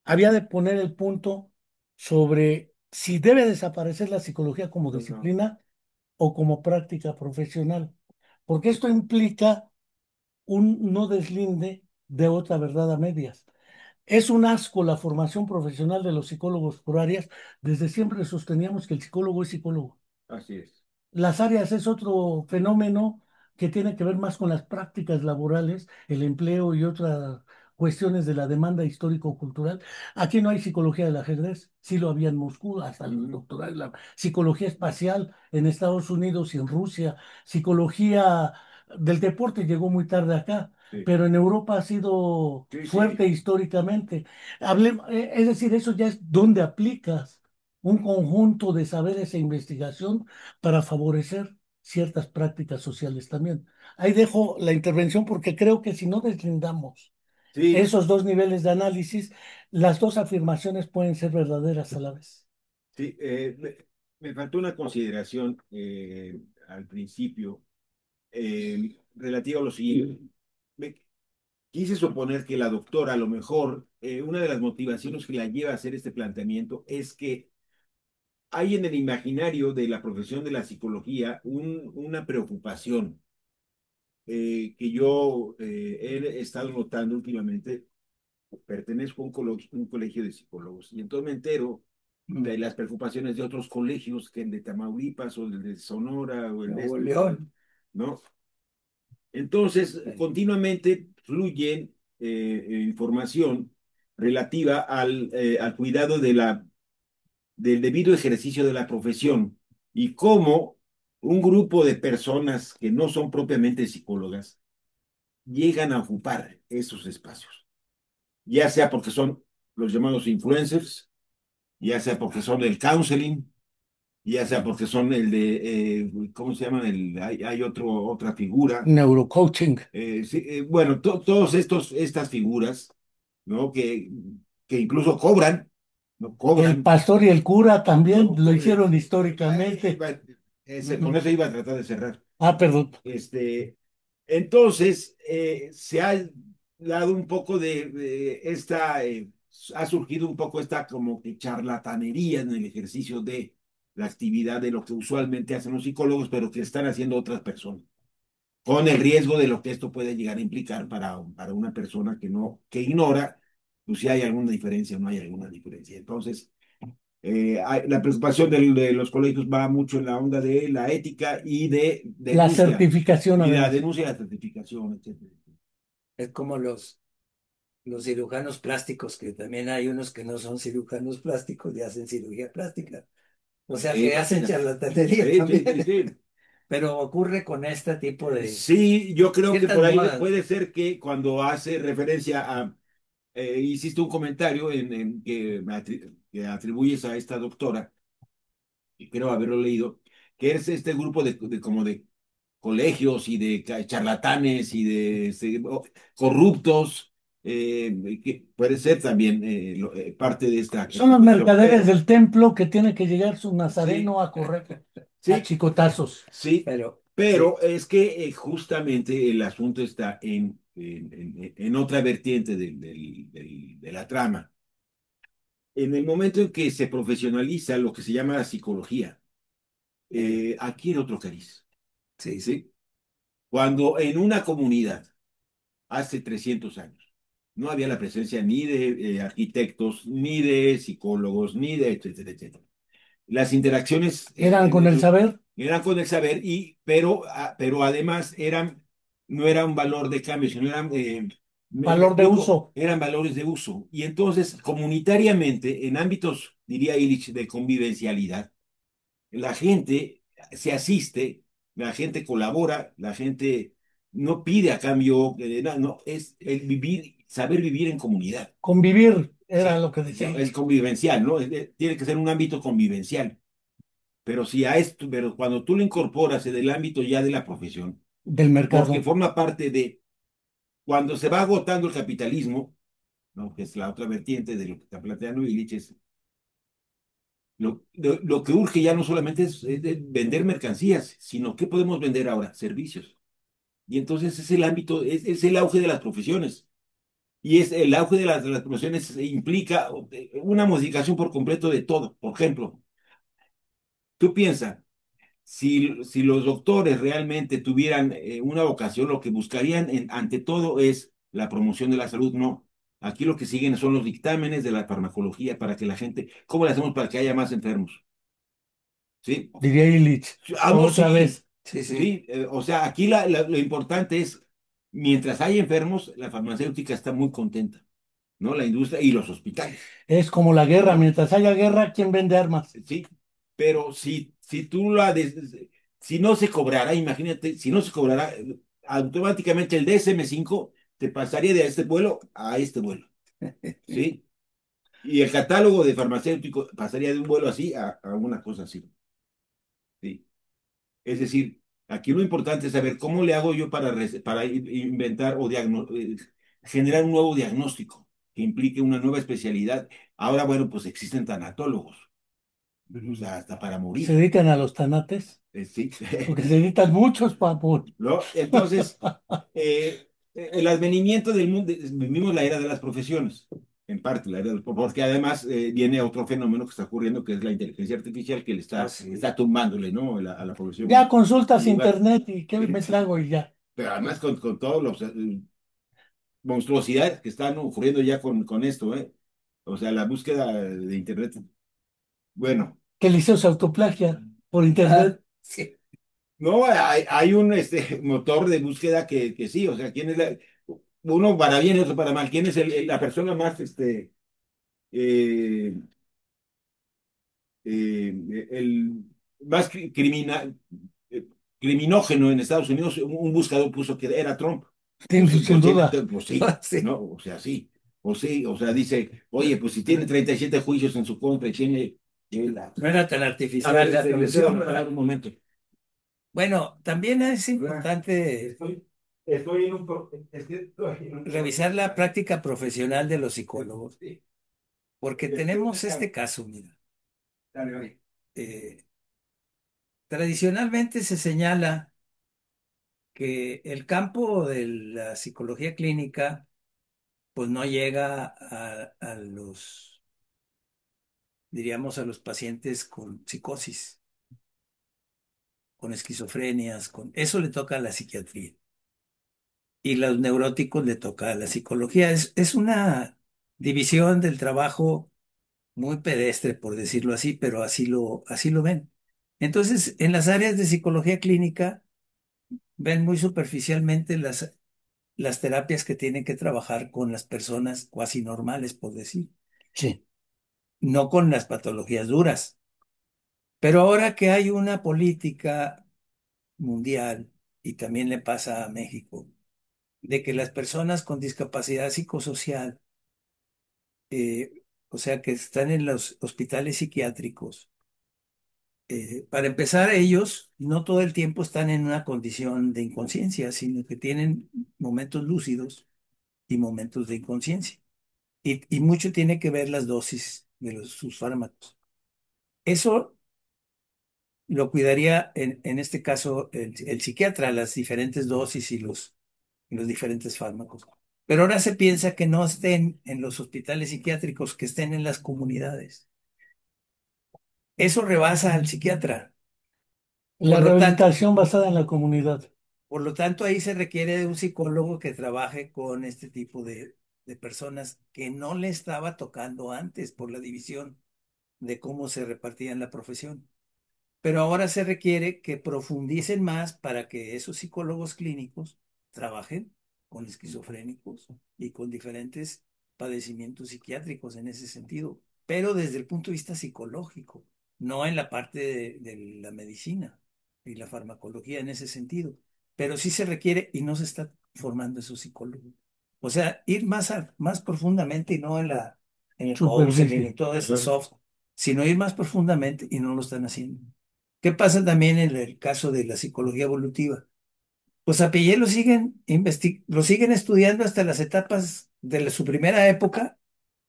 había de poner el punto sobre si debe desaparecer la psicología como Pues no. disciplina o como práctica profesional, porque esto implica un no deslinde de otra verdad a medias. Es un asco la formación profesional de los psicólogos por áreas. Desde siempre sosteníamos que el psicólogo es psicólogo. Así es. Las áreas es otro fenómeno que tiene que ver más con las prácticas laborales, el empleo y otras cuestiones de la demanda histórico-cultural. Aquí no hay psicología del ajedrez, sí lo había en Moscú, hasta el doctorado, la psicología espacial en Estados Unidos y en Rusia, psicología del deporte llegó muy tarde acá, Sí. pero en Europa ha sido Sí, fuerte sí. históricamente. Es decir, eso ya es donde aplicas un conjunto de saberes e investigación para favorecer ciertas prácticas sociales también. Ahí dejo la intervención porque creo que si no deslindamos Sí, esos dos niveles de análisis, las dos afirmaciones pueden ser verdaderas a la vez. sí. Me faltó una consideración al principio relativa a lo siguiente. Me quise suponer que la doctora, a lo mejor, una de las motivaciones que la lleva a hacer este planteamiento es que hay en el imaginario de la profesión de la psicología una preocupación que yo he estado notando últimamente. Pertenezco a un colegio de psicólogos y entonces me entero de las preocupaciones de otros colegios, que el de Tamaulipas o el de Sonora o el de Nuevo este, León. ¿no? Entonces, Sí. continuamente fluyen información relativa al cuidado del debido ejercicio de la profesión y cómo un grupo de personas que no son propiamente psicólogas llegan a ocupar esos espacios, ya sea porque son los llamados influencers, ya sea porque son el counseling, ya sea porque son el de, ¿cómo se llama? Hay otra figura. Neurocoaching. Sí, bueno, todos estas figuras, ¿no? Que incluso cobran, ¿no? El Cobran, pastor y el cura también ¿no? lo hicieron históricamente. Con Ujú. eso iba a tratar de cerrar. Ah, perdón. Entonces, se ha dado un poco ha surgido un poco esta como que charlatanería en el ejercicio de la actividad de lo que usualmente hacen los psicólogos, pero que están haciendo otras personas, con el riesgo de lo que esto puede llegar a implicar para una persona que ignora, pues si hay alguna diferencia o no hay alguna diferencia. Entonces, la preocupación de los colegios va mucho en la onda de la ética y de La denuncia, certificación, y la además. denuncia y la certificación, etcétera. Es como los cirujanos plásticos, que también hay unos que no son cirujanos plásticos y hacen cirugía plástica. O sea, que hacen Imagínate. charlatanería Sí, sí, sí, también. sí. Pero ocurre con este tipo de Sí, yo creo que ciertas por ahí modas. puede ser que cuando hace referencia hiciste un comentario que atribuyes a esta doctora, y creo haberlo leído, que es este grupo como de colegios y de charlatanes y de corruptos, que puede ser también parte de esta Son los preocupación, mercaderes pero del templo que tiene que llegar su sí, nazareno a correr a sí, chicotazos. sí, Pero sí, pero es que justamente el asunto está en otra vertiente de la trama. En el momento en que se profesionaliza lo que se llama la psicología, adquiere otro cariz, sí, sí. ¿sí? Cuando en una comunidad, hace 300 años, no había la presencia ni de arquitectos, ni de psicólogos, ni de etcétera, etcétera. Las interacciones Eran con el saber, eran con el saber, pero además no era un valor de cambio, sino me valor de explico, uso. eran valores de uso. Y entonces, comunitariamente, en ámbitos, diría Illich, de convivencialidad, la gente se asiste, la gente colabora, la gente no pide a cambio, no, es el saber vivir en comunidad. Convivir era Sí, lo que ya, decía es convivencial, ¿no? Tiene que ser un ámbito convivencial. Pero si a esto, pero cuando tú lo incorporas en el ámbito ya de la profesión, del porque mercado. forma parte cuando se va agotando el capitalismo, ¿no? Que es la otra vertiente de lo que está planteando Illich, lo que urge ya no solamente es de vender mercancías, sino qué podemos vender ahora, servicios. Y entonces es el ámbito, es el auge de las profesiones. Y es el auge de las profesiones implica una modificación por completo de todo. Por ejemplo, tú piensas, si los doctores realmente tuvieran una vocación, lo que buscarían ante todo es la promoción de la salud, no. Aquí lo que siguen son los dictámenes de la farmacología para que la gente, ¿cómo le hacemos para que haya más enfermos? ¿Sí? Diría Illich. Ah, no, Otra sí, vez. Sí, sí. sí. O sea, aquí lo importante es, mientras hay enfermos, la farmacéutica está muy contenta, ¿no? La industria y los hospitales, Es como la guerra. ¿no? Mientras haya guerra, ¿quién vende armas? Sí, pero si no se cobrara, imagínate, si no se cobrara, automáticamente el DSM-5 te pasaría de este vuelo a este vuelo, ¿sí? Y el catálogo de farmacéutico pasaría de un vuelo así a una cosa así, ¿sí? Es decir, aquí lo importante es saber cómo le hago yo para inventar o generar un nuevo diagnóstico que implique una nueva especialidad. Ahora, bueno, pues existen tanatólogos, o sea, hasta para Se morir. dedican a los tanates, Sí. porque se necesitan muchos, papu. ¿No? Entonces, el advenimiento del mundo, vivimos la era de las profesiones. en parte, porque además viene otro fenómeno que está ocurriendo, que es la inteligencia artificial que le está tumbándole, ¿no? A la población Ya consultas un lugar. internet y qué me trago y ya. Pero además con todos los monstruosidades que están ocurriendo ya con esto, ¿eh? O sea, la búsqueda de internet. Bueno, Que Liceo se autoplagia por internet. Sí. no, hay un motor de búsqueda que sí, o sea, ¿quién es uno para bien y otro para mal? ¿Quién es la persona más eh, el más eh, criminógeno en Estados Unidos? Un buscador puso que era Trump. Sin, Pues, sin duda. pues sí, Sí. ¿no? O sea, sí. O sí, o sea, dice, oye, pues si tiene 37 juicios en su contra y tiene... No era tan A artificial ver, la le cedo solución, a hablar ¿verdad? un momento. Bueno, también es importante Estoy en estoy en un revisar la problema. práctica profesional de los psicólogos, Sí, porque estoy tenemos pensando. este caso, mira. Dale, oye. eh, Tradicionalmente se señala que el campo de la psicología clínica pues no llega a los, diríamos, a los pacientes con psicosis, con esquizofrenias, con eso le toca a la psiquiatría. Y los neuróticos le toca a la psicología. Es una división del trabajo muy pedestre, por decirlo así, pero así lo ven. Entonces, en las áreas de psicología clínica, ven muy superficialmente las terapias que tienen que trabajar con las personas cuasi normales, por decir, Sí. no con las patologías duras. Pero ahora que hay una política mundial, y también le pasa a México, de que las personas con discapacidad psicosocial, o sea, que están en los hospitales psiquiátricos, para empezar, ellos no todo el tiempo están en una condición de inconsciencia, sino que tienen momentos lúcidos y momentos de inconsciencia. Y mucho tiene que ver las dosis de sus fármacos. Eso lo cuidaría, en este caso, el psiquiatra, las diferentes dosis y los diferentes fármacos. Pero ahora se piensa que no estén en los hospitales psiquiátricos, que estén en las comunidades. Eso rebasa al psiquiatra. La Por lo tanto, rehabilitación basada en la comunidad. Por lo tanto, ahí se requiere de un psicólogo que trabaje con este tipo de personas que no le estaba tocando antes por la división de cómo se repartía en la profesión. Pero ahora se requiere que profundicen más para que esos psicólogos clínicos trabajen con esquizofrénicos y con diferentes padecimientos psiquiátricos en ese sentido, pero desde el punto de vista psicológico, no en la parte de la medicina y la farmacología en ese sentido. Pero sí se requiere y no se está formando esos psicólogos. O sea, ir más profundamente y no en el counseling y Superficie. todo ese soft, sino ir más profundamente y no lo están haciendo. ¿Qué pasa también en el caso de la psicología evolutiva? Pues a Piaget lo siguen estudiando hasta las etapas de su primera época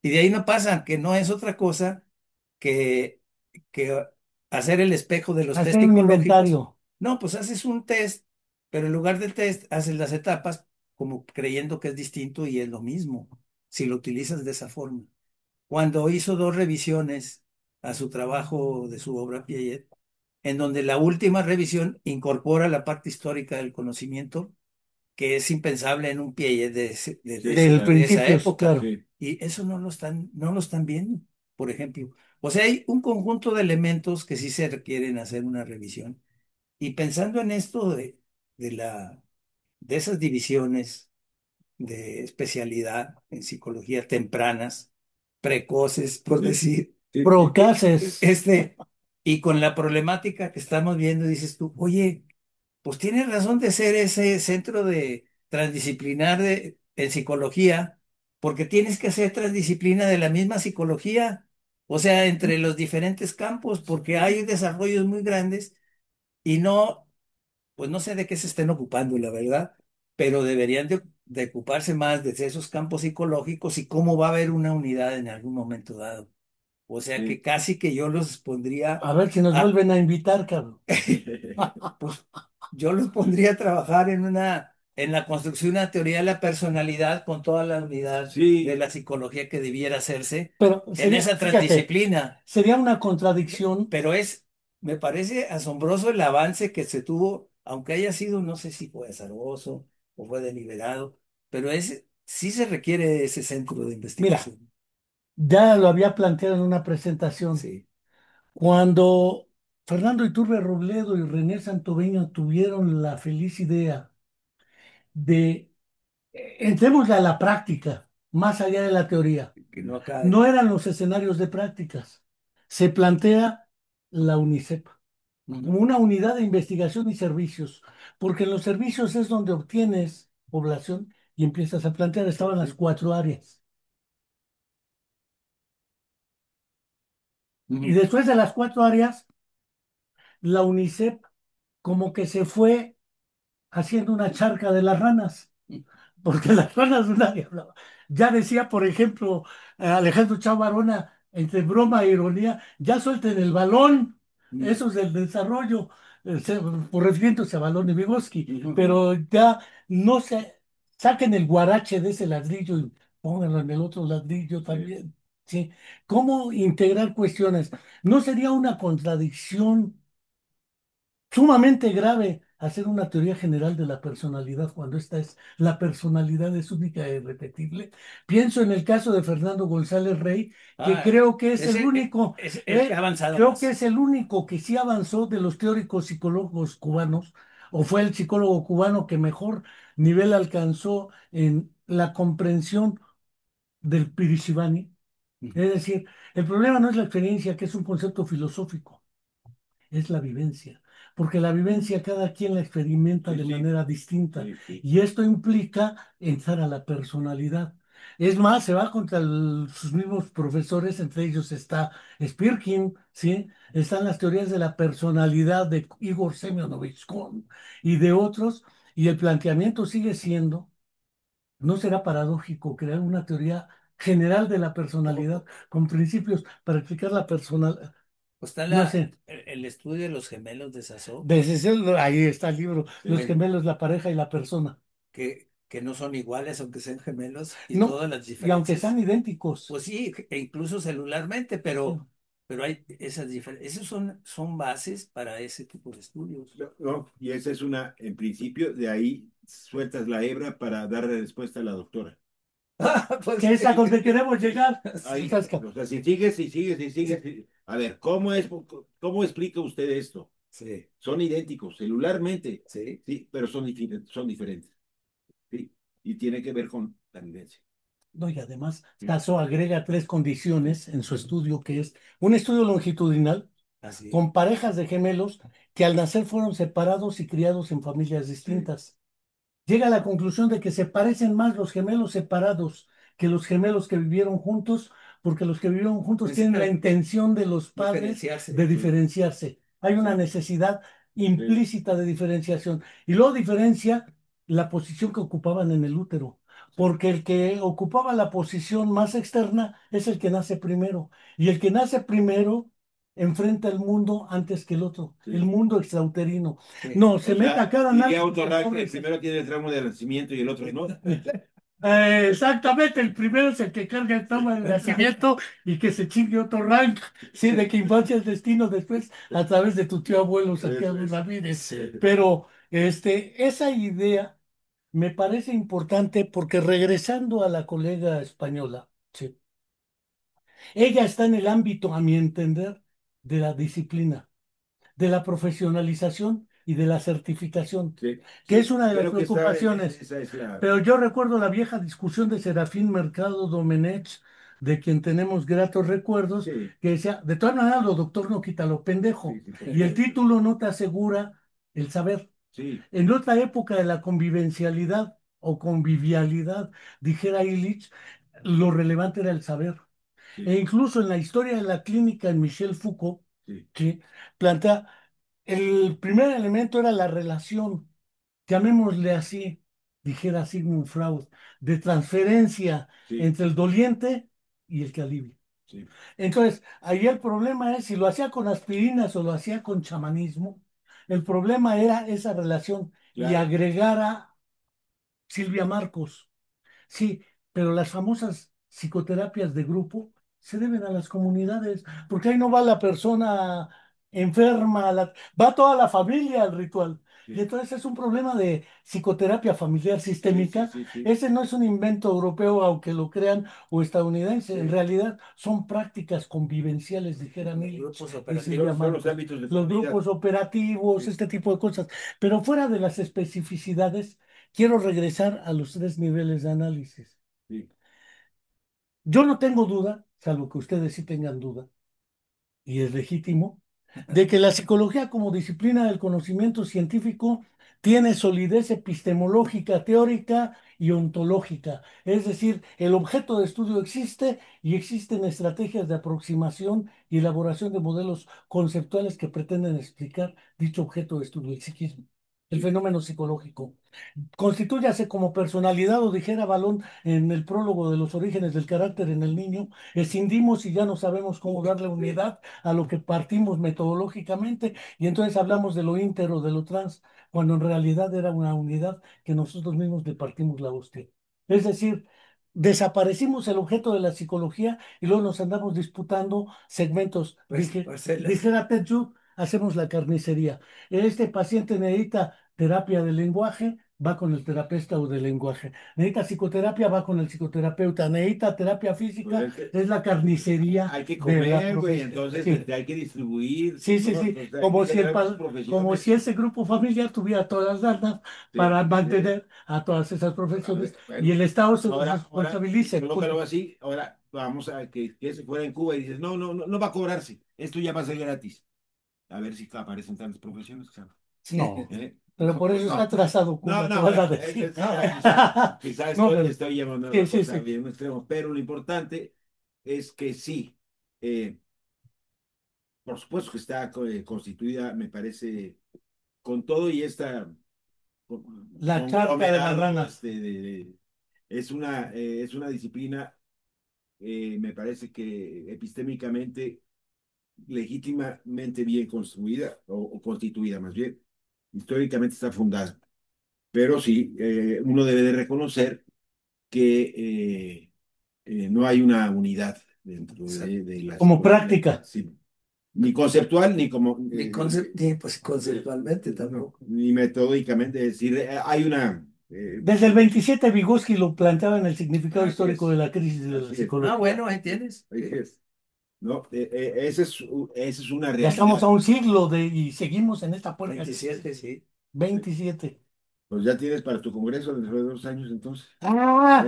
y de ahí no pasan, que no es otra cosa que, que hacer el espejo de los test Hacer un psicológicos. inventario. No, pues haces un test, pero en lugar del test haces las etapas como creyendo que es distinto y es lo mismo, si lo utilizas de esa forma. Cuando hizo dos revisiones a su trabajo de su obra Piaget, en donde la última revisión incorpora la parte histórica del conocimiento, que es impensable en un pie Sí, sí, Del de esa principio, época. claro. sí. Y eso no lo están viendo, por ejemplo. O sea, hay un conjunto de elementos que sí se requieren hacer una revisión. Y pensando en esto de de esas divisiones de especialidad en psicología tempranas, precoces, por decir, Sí, Procaces. y con la problemática que estamos viendo, dices tú, oye, pues tiene razón de ser ese centro de transdisciplinar en psicología, porque tienes que hacer transdisciplina de la misma psicología, o sea, entre los diferentes campos, porque hay desarrollos muy grandes y no, pues no sé de qué se estén ocupando, la verdad, pero deberían de ocuparse más de esos campos psicológicos y cómo va a haber una unidad en algún momento dado. O sea que sí. casi que yo los pondría A ver si nos a, vuelven a invitar, cabrón. pues yo los pondría a trabajar en una en la construcción de una teoría de la personalidad con toda la unidad Sí. de la psicología que debiera hacerse Pero en sería, esa fíjate, transdisciplina. sería una contradicción. Pero me parece asombroso el avance que se tuvo, aunque haya sido, no sé si fue azaroso o fue deliberado, pero sí se requiere ese centro de Mira, investigación. ya lo había planteado en una presentación. Sí. Cuando Fernando Iturbe Robledo y René Santoveño tuvieron la feliz idea de entrémosle a la práctica, más allá de la teoría. Que no cae. No eran los escenarios de prácticas. Se plantea la UNICEP como una unidad de investigación y servicios, porque en los servicios es donde obtienes población y empiezas a plantear, estaban las 4 áreas. Y después de las 4 áreas, la UNICEP como que se fue haciendo una charca de las ranas, porque las ranas de nadie hablaba. Ya decía, por ejemplo, Alejandro Chao Barona, entre broma e ironía, ya suelten el balón, eso es del desarrollo, por refiriéndose a Balón y Vygotsky, pero ya no se saquen el guarache de ese ladrillo y pónganlo en el otro ladrillo también. ¿Sí? ¿Cómo integrar cuestiones? ¿No sería una contradicción sumamente grave hacer una teoría general de la personalidad cuando la personalidad es única e irrepetible? Pienso en el caso de Fernando González Rey, que creo que es el único, Es el que ha avanzado creo más. que es el único que sí avanzó de los teóricos psicólogos cubanos, o fue el psicólogo cubano que mejor nivel alcanzó en la comprensión del Pirishivani. Es decir, el problema no es la experiencia, que es un concepto filosófico, es la vivencia, porque la vivencia cada quien la experimenta Sí, de sí. manera distinta, Sí, sí. y esto implica entrar a la personalidad. Es más, se va contra sus mismos profesores, entre ellos está Spirkin, ¿sí? Están las teorías de la personalidad de Igor Semyonovich Kuhn y de otros, y el planteamiento sigue siendo, ¿no será paradójico crear una teoría general de la personalidad con principios para explicar la personalidad? Pues está No sé. el estudio de los gemelos de Sassou, Ahí está el libro, Los Sí. gemelos, la pareja y la persona. que no son iguales aunque sean gemelos y No, todas las y aunque diferencias. sean idénticos. Pues sí, e incluso celularmente, pero hay esas diferencias. Esas son bases para ese tipo de estudios. No, no, y esa es una, en principio, de ahí sueltas la hebra para darle respuesta a la doctora. Pues Que es a donde queremos llegar. Ahí, Zasca. o sea, si sigues y sigues y sigues. A ver, ¿cómo explica usted esto? sí, Son idénticos celularmente, sí. sí, pero son diferentes, sí, y tiene que ver con la vivencia. No, y además, Tasso agrega 3 condiciones en su estudio, que es un estudio longitudinal Así. con parejas de gemelos que al nacer fueron separados y criados en familias distintas. Llega a la conclusión de que se parecen más los gemelos separados que los gemelos que vivieron juntos, porque los que vivieron juntos tienen la intención de los padres Diferenciarse. de diferenciarse. Hay una necesidad implícita de diferenciación. Y luego diferencia la posición que ocupaban en el útero, porque el que ocupaba la posición más externa es el que nace primero. Y el que nace primero enfrenta el mundo antes que el otro, Sí. el mundo extrauterino. Sí. No, se O sea, mete a cada diría nadie. Autorrack que el primero tiene el tramo de nacimiento y el otro no. Exactamente, el primero es el que carga el trauma del nacimiento y que se chingue otro rank, sí, de que infancia es destino después a través de tu tío abuelo Santiago Eso es. Ramírez. Sí. Pero esa idea me parece importante porque regresando a la colega española, sí, ella está en el ámbito, a mi entender, de la disciplina, de la profesionalización y de la certificación, Sí, que sí, es una de las creo que preocupaciones. esa es la... Pero yo recuerdo la vieja discusión de Serafín Mercado Domenech, de quien tenemos gratos recuerdos, Sí, que decía, de todas maneras, lo doctor no quita lo pendejo, sí, por y el supuesto. título no te asegura el saber. Sí, En otra época de la convivencialidad o convivialidad, dijera Illich, lo relevante era el saber. E sí, incluso en la historia de la clínica en Michel Foucault, sí, ¿sí? Plantea, el primer elemento era la relación, llamémosle así, dijera Sigmund Freud, de transferencia sí, entre el doliente y el que alivia. sí, Entonces, ahí el problema es si lo hacía con aspirinas o lo hacía con chamanismo, el problema era esa relación y claro. agregara Silvia Marcos. Sí, pero las famosas psicoterapias de grupo se deben a las comunidades, porque ahí no va la persona enferma, va toda la familia al ritual. Y Sí, entonces es un problema de psicoterapia familiar sí, sí, sistémica. sí, sí, Ese no es un invento europeo, aunque lo crean, o estadounidense. En sí. realidad son prácticas convivenciales, dijeran Los Illich grupos y Silvia operativos. Son los Marcos. hábitos de Los comunidad. grupos operativos, Sí, este tipo de cosas. Pero fuera de las especificidades, quiero regresar a los tres niveles de análisis. sí, Yo no tengo duda, salvo que ustedes sí tengan duda, y es legítimo, de que la psicología como disciplina del conocimiento científico tiene solidez epistemológica, teórica y ontológica. Es decir, el objeto de estudio existe y existen estrategias de aproximación y elaboración de modelos conceptuales que pretenden explicar dicho objeto de estudio, el psiquismo, el sí, fenómeno psicológico. Constitúyase como personalidad, o dijera Balón en el prólogo de los orígenes del carácter en el niño, escindimos y ya no sabemos cómo darle unidad a lo que partimos metodológicamente, y entonces hablamos de lo íntero, de lo trans, cuando en realidad era una unidad que nosotros mismos le partimos la hostia. Es decir, desaparecimos el objeto de la psicología y luego nos andamos disputando segmentos. Parcelas. Dijera Ted Yu, hacemos la carnicería. Este paciente necesita terapia del lenguaje, va con el terapeuta o del lenguaje. Necesita psicoterapia, va con el psicoterapeuta. Necesita terapia pues física, es que es la carnicería hay que de la comer, güey, profesión. entonces Sí, hay que distribuir, sí, sí, ¿no? sí. Entonces hay que Como si generar más como profesiones. si ese grupo familiar tuviera todas las ganas Sí, para sí. mantener a todas esas A profesiones ver, y bueno, el Estado se ahora, responsabilice. colócalo así, ahora vamos a que se fuera en Cuba y dices, no, no, no, no va a cobrarse, esto ya va a ser gratis. A ver si aparecen tantas profesiones, cabrón. No, pero No, por pues eso está no. atrasado No, Cuba, te no, vas a decir. quizá No, pero estoy llevando sí, la sí, cosa sí. bien extremo, pero lo importante es que sí, eh, por supuesto que está constituida, me parece, con todo y esta La charca de la conglomerado, rana. es una disciplina, me parece que epistémicamente, legítimamente bien construida, o constituida más bien, históricamente está fundada. Pero sí, uno debe de reconocer que no hay una unidad dentro de la Como psicología, práctica. sí, ni conceptual, ni como, Ni pues conceptualmente no, tampoco. ni metódicamente. Es decir, hay una... Desde el 27 Vygotsky lo planteaba en el significado así histórico de es, la crisis de la así es, Ah, psicología. bueno, ahí tienes. así es, ¿no? Esa es una Ya estamos a realidad. un siglo y seguimos en esta puerta. 27, sí. 27. Pues ya tienes para tu congreso dentro de 2 años, entonces. Ah,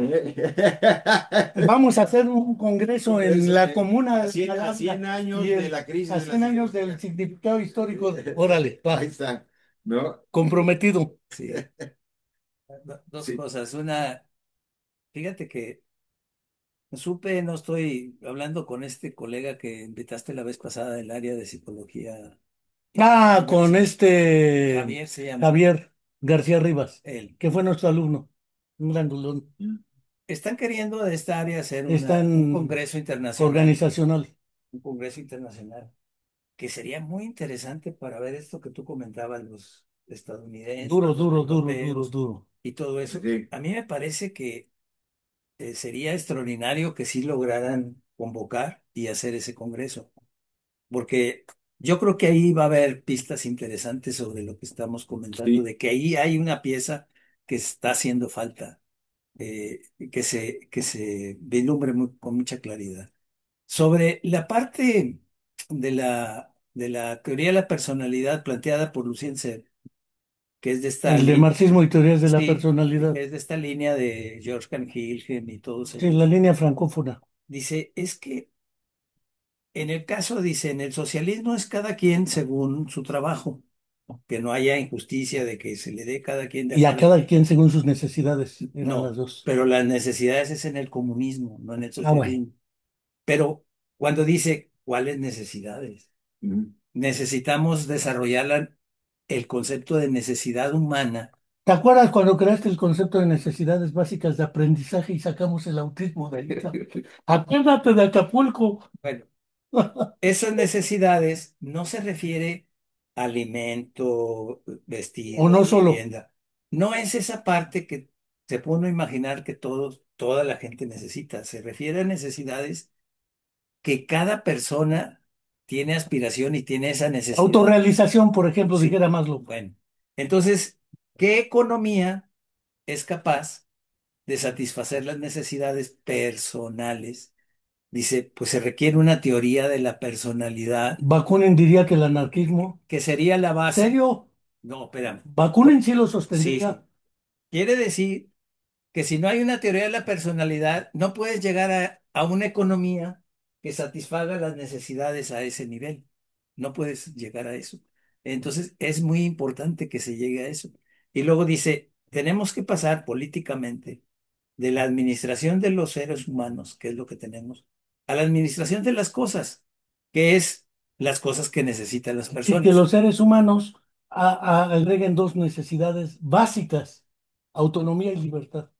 vamos a hacer un congreso en Congreso, la comuna a de 100, a Calanda 100 y años de la crisis a de la 100 años del psicología. significado histórico. Órale, Ahí va, está, ¿no? comprometido. Sí. Dos Sí. cosas. Una, fíjate que supe, no estoy hablando con este colega que invitaste la vez pasada del área de psicología. Ah, con Comercio. este Javier se llama. Javier García Rivas, Él. que fue nuestro alumno, un grandulón. Están queriendo de esta área hacer Está un en congreso internacional. organizacional. Un congreso internacional. Que sería muy interesante para ver esto que tú comentabas, los estadounidenses, Duro, los duro, duro, duro, europeos duro. y todo eso. Sí. A mí me parece que sería extraordinario que sí lograran convocar y hacer ese congreso, porque yo creo que ahí va a haber pistas interesantes sobre lo que estamos comentando, Sí. de que ahí hay una pieza que está haciendo falta, que se vislumbre con mucha claridad. Sobre la parte de la teoría de la personalidad planteada por Lucien Serre, que es de esta El de línea, marxismo y teorías de la sí, que personalidad. es de esta línea de George Canhilhem y todos Sí, la ellos, línea francófona. dice, es que en el caso, dice, en el socialismo es cada quien según su trabajo, que no haya injusticia de que se le dé cada quien de Y a acuerdo. cada quien según sus necesidades, eran las No, dos. pero las necesidades es en el comunismo, no en el Ah, bueno. socialismo. Pero cuando dice, ¿cuáles necesidades? Ujú. Necesitamos desarrollar el concepto de necesidad humana. ¿Te acuerdas cuando creaste el concepto de necesidades básicas de aprendizaje y sacamos el autismo de ahí? Acuérdate de Acapulco. Bueno, esas necesidades no se refiere a alimento, O no vestido, solo. vivienda. No es esa parte que se pone a imaginar que toda la gente necesita. Se refiere a necesidades que cada persona tiene aspiración y tiene esa necesidad. Autorrealización, por ejemplo, Sí. dijera Maslow. Bueno, entonces, ¿qué economía es capaz de satisfacer las necesidades personales? Dice, pues se requiere una teoría de la personalidad Bakunin diría que el anarquismo. que sería la ¿En base. serio? No, espérame. Bakunin sí lo Sí, sí. sostendría. Quiere decir que si no hay una teoría de la personalidad, no puedes llegar a una economía que satisfaga las necesidades a ese nivel. No puedes llegar a eso. Entonces, es muy importante que se llegue a eso. Y luego dice, tenemos que pasar políticamente de la administración de los seres humanos, que es lo que tenemos, a la administración de las cosas, que es las cosas que necesitan las Y que personas. los seres humanos agreguen dos necesidades básicas, autonomía y libertad.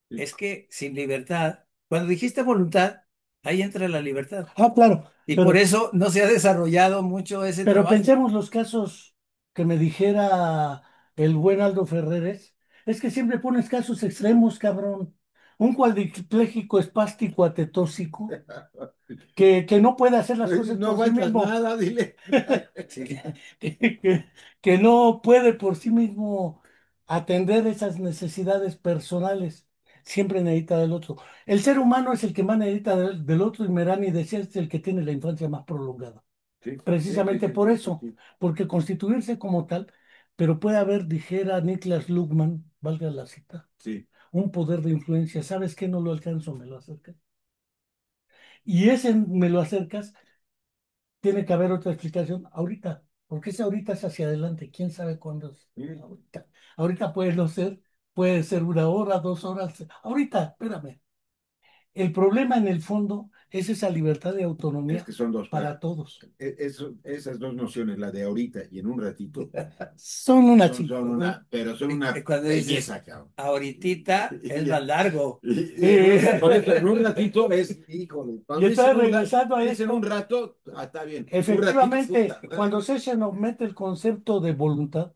Es que sin libertad, cuando dijiste voluntad, ahí entra la libertad. Ah, claro, Y pero, por eso no se ha desarrollado mucho ese pero trabajo. pensemos los casos que me dijera el buen Aldo Ferreres. Es que siempre pones casos extremos, cabrón. Un cuadripléjico espástico atetóxico que no puede hacer las cosas No por sí aguantas mismo. nada, dile. Sí. Que no puede por sí mismo atender esas necesidades personales, siempre necesita del otro. El ser humano es el que más necesita del otro y Merani decía es el que tiene la infancia más prolongada. Sí, Precisamente sí, por sí, eso, sí, porque constituirse como tal, pero puede haber, dijera Niklas Luhmann, valga la cita, sí. un poder de influencia. ¿Sabes qué? No lo alcanzo, me lo acercas. Y ese me lo acercas tiene que haber otra explicación ahorita, porque ese ahorita es hacia adelante, quién sabe cuándo es. Sí. Ahorita, ahorita puede no ser, puede ser 1 hora, 2 horas, ahorita, espérame. El problema en el fondo es esa libertad de Es autonomía que son dos para todos. esas dos nociones, la de ahorita y en un ratito, Son una pero son una Cuando dices, belleza, cabrón. ahorita es más largo. Por eso, en un ratito es, híjole, Y cuando estoy regresando a dicen un esto. rato, está bien. Un ratito, Efectivamente, puta madre. cuando Session mete el concepto de voluntad,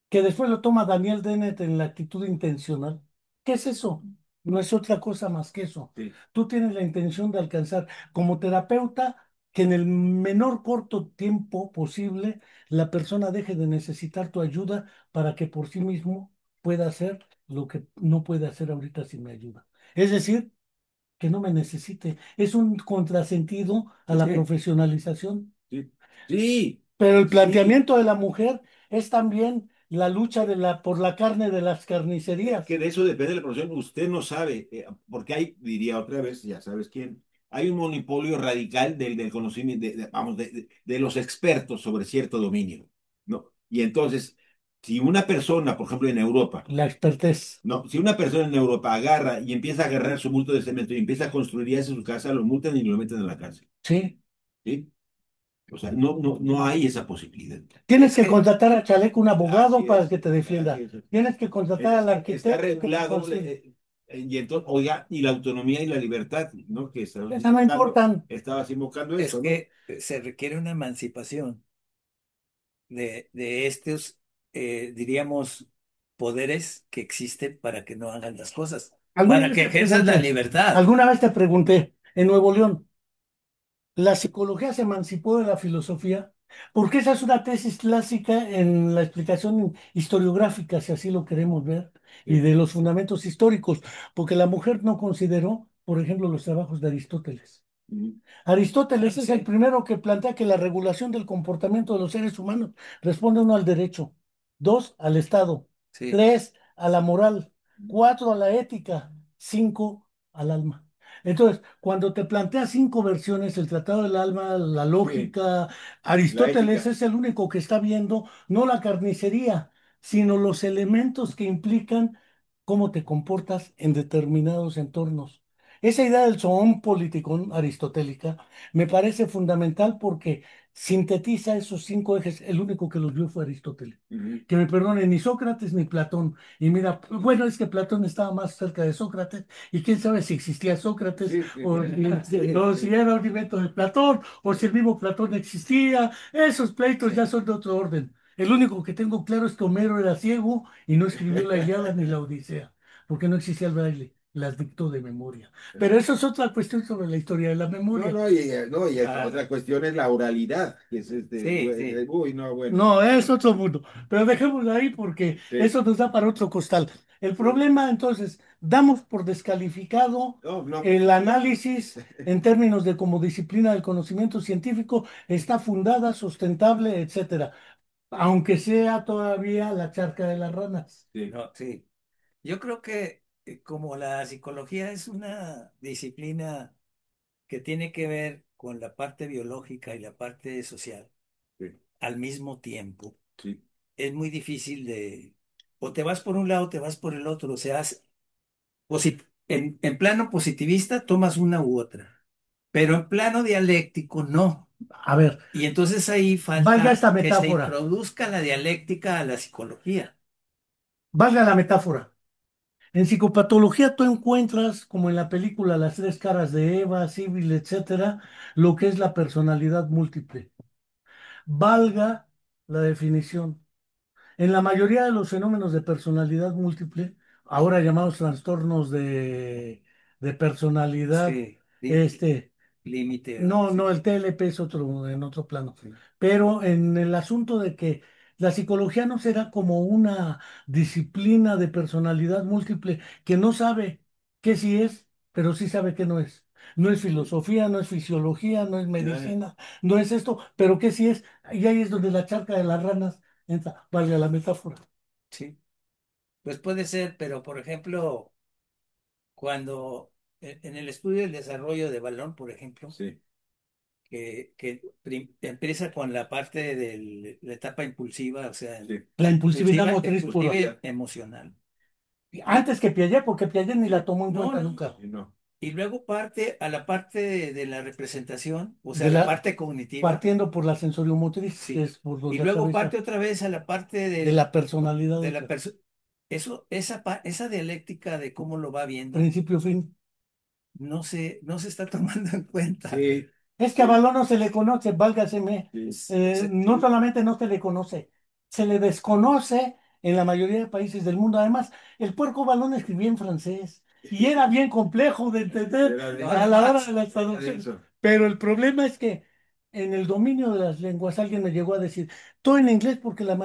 que después lo toma Daniel Dennett en la actitud intencional. ¿Qué es eso? No es otra cosa más que eso. Sí, Tú tienes la intención de alcanzar como terapeuta que en el menor corto tiempo posible la persona deje de necesitar tu ayuda para que por sí mismo pueda hacer lo que no puede hacer ahorita sin mi ayuda. Es decir, que no me necesite. Es un contrasentido a la Sí. profesionalización. sí, sí, Pero el sí. planteamiento de la mujer es también la lucha por la carne de las carnicerías. Que de eso depende de la profesión. Usted no sabe, porque hay, diría otra vez, ya sabes quién, hay un monopolio radical del conocimiento, vamos, de los expertos sobre cierto dominio, ¿no? Y entonces, si una persona, por ejemplo, en Europa, La expertez. no, si una persona en Europa agarra y empieza a agarrar su bulto de cemento y empieza a construir y hace su casa, lo multan y lo meten en la cárcel, Sí. ¿sí? O sea, no hay esa posibilidad. Tienes Es que que contratar a Chaleco, un abogado Así para es, que te defienda. así es. Tienes que contratar al Está arquitecto que te regulado, consiga. y entonces, oiga, y la autonomía y la libertad, ¿no? Que Esas no importan. estabas invocando es eso, ¿no? que se requiere una emancipación de estos, diríamos, poderes que existen para que no hagan las cosas, ¿Alguna para vez que te ejerzas la pregunté? libertad. ¿Alguna vez te pregunté en Nuevo León? La psicología se emancipó de la filosofía, porque esa es una tesis clásica en la explicación historiográfica, si así lo queremos ver, y Sí. de los fundamentos históricos, porque la mujer no consideró, por ejemplo, los trabajos de Aristóteles. Ujú. Aristóteles es el Sí, primero que plantea que la regulación del comportamiento de los seres humanos responde uno al derecho, dos al Estado, sí. tres a la moral, cuatro a la ética, cinco al alma. Entonces, cuando te plantea cinco versiones, el tratado del alma, la Sí, lógica, la Aristóteles ética. es el único que está viendo no la carnicería, sino los elementos que implican cómo te comportas en determinados entornos. Esa idea del zoon politikon aristotélica me parece fundamental porque sintetiza esos cinco ejes. El único que los vio fue Aristóteles. Ujú. Que me perdone, ni Sócrates ni Platón. Y mira, bueno, es que Platón estaba más cerca de Sócrates y quién sabe si existía Sócrates Sí, sí, o, sí, o si sí. era un invento de Platón o si el mismo Platón existía. Esos pleitos ya Sí. son de otro orden. El único que tengo claro es que Homero era ciego y no escribió la Ilíada ni la Odisea. porque no existía el braille, las dictó de memoria. Pero eso es otra cuestión sobre la historia de la No, memoria. no, y Ah, otra cuestión es la oralidad, que es sí, sí. uy, no, bueno, No, es otro mundo. Pero dejémoslo ahí porque sí, eso nos da para otro costal. El sí, problema, entonces, damos por descalificado no, no, el análisis en términos de como disciplina del conocimiento científico está fundada, sustentable, etcétera, aunque sea todavía la charca de las ranas. sí, No, sí. Yo creo que como la psicología es una disciplina que tiene que ver con la parte biológica y la parte social sí, al mismo tiempo, sí, es muy difícil de, o te vas por un lado o te vas por el otro, o sea, en plano positivista tomas una u otra, pero en plano dialéctico no. A ver, Y entonces ahí valga falta esta que se metáfora, introduzca la dialéctica a la psicología. valga la metáfora. En psicopatología tú encuentras, como en la película Las tres caras de Eva, Civil, etcétera, lo que es la personalidad múltiple. Valga la definición. En la mayoría de los fenómenos de personalidad múltiple, ahora llamados trastornos de personalidad, Sí, este, límite. no, Sí, no, el TLP es otro, en otro plano. sí, Pero en el asunto de que la psicología no será como una disciplina de personalidad múltiple que no sabe qué sí es, pero sí sabe qué no es. No es filosofía, no es fisiología, no es ya, medicina, no es esto, pero qué sí es. Y ahí es donde la charca de las ranas entra, valga la metáfora. sí. Pues puede ser, pero por ejemplo, cuando en el estudio del desarrollo de balón, por ejemplo, sí, que empieza con la parte de la etapa impulsiva, o sea, sí, La impulsividad impulsiva, motriz impulsiva pura. y emocional. Antes que Piaget, porque Piaget ni la tomó en No, cuenta no. nunca. y no, Y luego parte a la parte de la representación, o sea, De la la, parte cognitiva, partiendo por la sensoriomotriz, que sí. es por Y donde luego atraviesa parte otra vez a la parte de la personalidad de del la persona. Eso, esa dialéctica de cómo lo va viendo, principio fin. no se está tomando en cuenta. sí, Es que a sí, Balón no se le conoce, válgaseme. sí, No solamente no se le conoce, se le desconoce en la mayoría de países del mundo. Además, el puerco Balón escribía en francés y era bien complejo de entender era No, a la hora además, de las era traducciones. denso, Pero el problema es que en el dominio de las lenguas, alguien me llegó a decir, todo en inglés porque la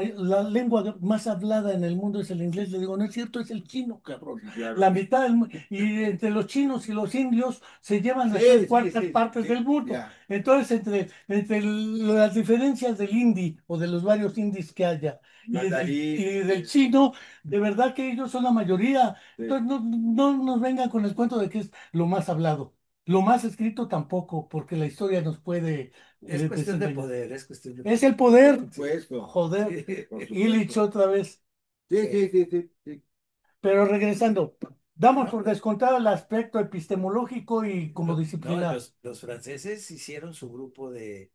lengua más hablada en el mundo es el inglés. Le digo, no es cierto, es el chino, cabrón. sí, claro, La mitad y entre los chinos y los indios se llevan las tres sí, sí, cuartas sí, partes sí, del mundo. ya, Entonces, entre las diferencias del hindi o de los varios hindis que haya y mandarín, del chino, de verdad que ellos son la mayoría. sí, Entonces, no nos vengan con el cuento de que es lo más hablado. Lo más escrito tampoco, porque la historia nos puede es cuestión de desentrañar. poder, es cuestión de Es poder. el por poder, supuesto, joder. por Illich supuesto, otra vez. sí, Sí, sí, sí, sí, sí, Pero regresando, damos no, por descontado el aspecto epistemológico y como no, disciplina. los franceses hicieron su grupo de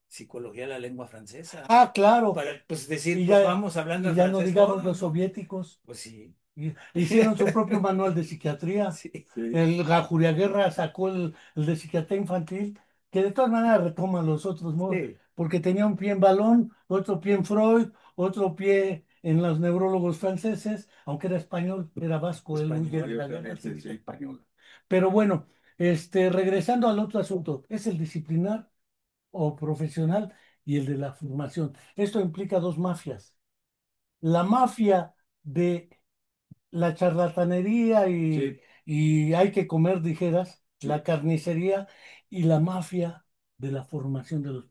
psicología de la lengua francesa Ah, claro. para pues decir, Y pues ya, vamos hablando y el ya no francés digamos todos, los ¿no? soviéticos. Pues sí. Hicieron su propio manual de psiquiatría. Sí, sí, El Guerra sacó el de psiquiatría infantil, que de todas maneras retoma los otros, ¿no? sí, Porque tenía un pie en Balón, otro pie en Freud, otro pie en los neurólogos franceses, aunque era español, era vasco, él huyó de español. la guerra ciertamente, civil sí, española. Pero bueno, regresando al otro asunto, es el disciplinar o profesional y el de la formación. Esto implica dos mafias. La mafia de la charlatanería sí, y hay que comer, dijeras, la sí, carnicería y la mafia de la formación de los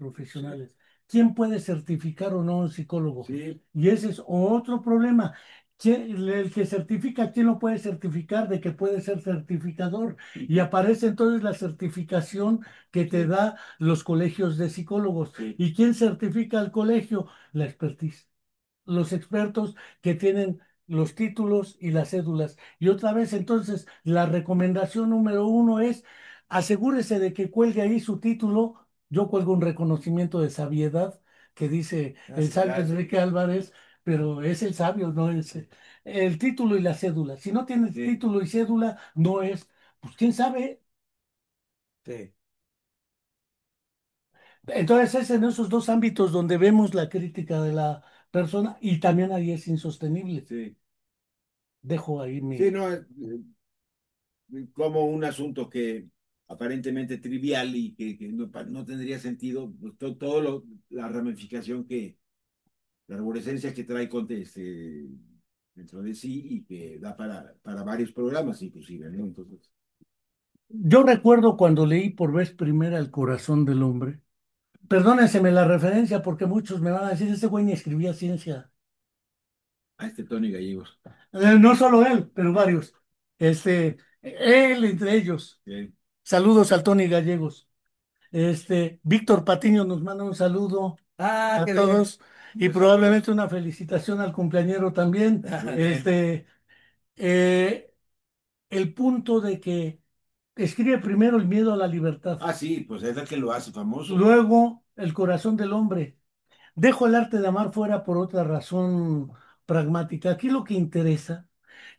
sí, profesionales. ¿Quién puede certificar o no a un psicólogo? sí, Y ese es otro problema. El que certifica, ¿quién lo puede certificar de que puede ser certificador? Y aparece entonces la certificación que te sí, da los colegios de psicólogos. sí, ¿Y quién certifica al colegio? La expertise, los expertos que tienen los títulos y las cédulas. Y otra vez, entonces, la recomendación número uno es asegúrese de que cuelgue ahí su título. Yo cuelgo un reconocimiento de sabiedad que dice Ah, el sí, sabio ya, sí, Enrique Álvarez, pero es el sabio, no es el título y la cédula. Si no tienes sí, título y cédula, no es, pues quién sabe. sí. Entonces es en esos dos ámbitos donde vemos la crítica de la persona y también ahí es insostenible. sí. Dejo ahí mi... Sí, no, como un asunto que aparentemente trivial y que no tendría sentido, pues, la ramificación la arborescencia que trae dentro de sí y que da para varios programas inclusive, ¿no? Entonces, Yo recuerdo cuando leí por vez primera El corazón del hombre. Perdónenseme la referencia porque muchos me van a decir, ese güey ni escribía ciencia. a este Tony Gallegos. No solo él, pero varios. Él entre ellos. Saludos al Tony Gallegos. Víctor Patiño nos manda un saludo Ah, a qué bien. todos y probablemente una felicitación al cumpleañero también. Eh, el punto de que escribe primero El miedo a la libertad, Ah, sí, pues es el que lo hace famoso. luego El corazón del hombre. Dejo el arte de amar fuera por otra razón pragmática. Aquí lo que interesa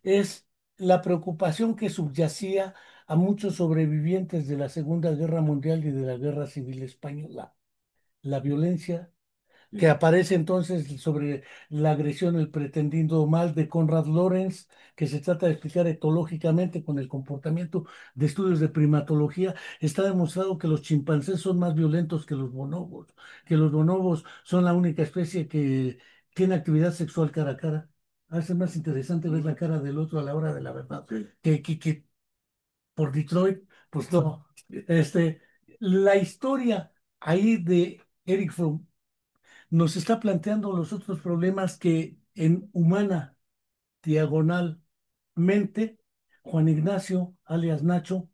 es la preocupación que subyacía a muchos sobrevivientes de la Segunda Guerra Mundial y de la Guerra Civil Española. La violencia que Sí, aparece entonces sobre la agresión, el pretendido mal de Konrad Lorenz, que se trata de explicar etológicamente con el comportamiento de estudios de primatología. Está demostrado que los chimpancés son más violentos que los bonobos son la única especie que tiene actividad sexual cara a cara. Hace más interesante ver la cara del otro a la hora de la verdad sí, que por Detroit, pues no. La historia ahí de Eric Fromm nos está planteando los otros problemas que en humana diagonalmente Juan Ignacio, alias Nacho,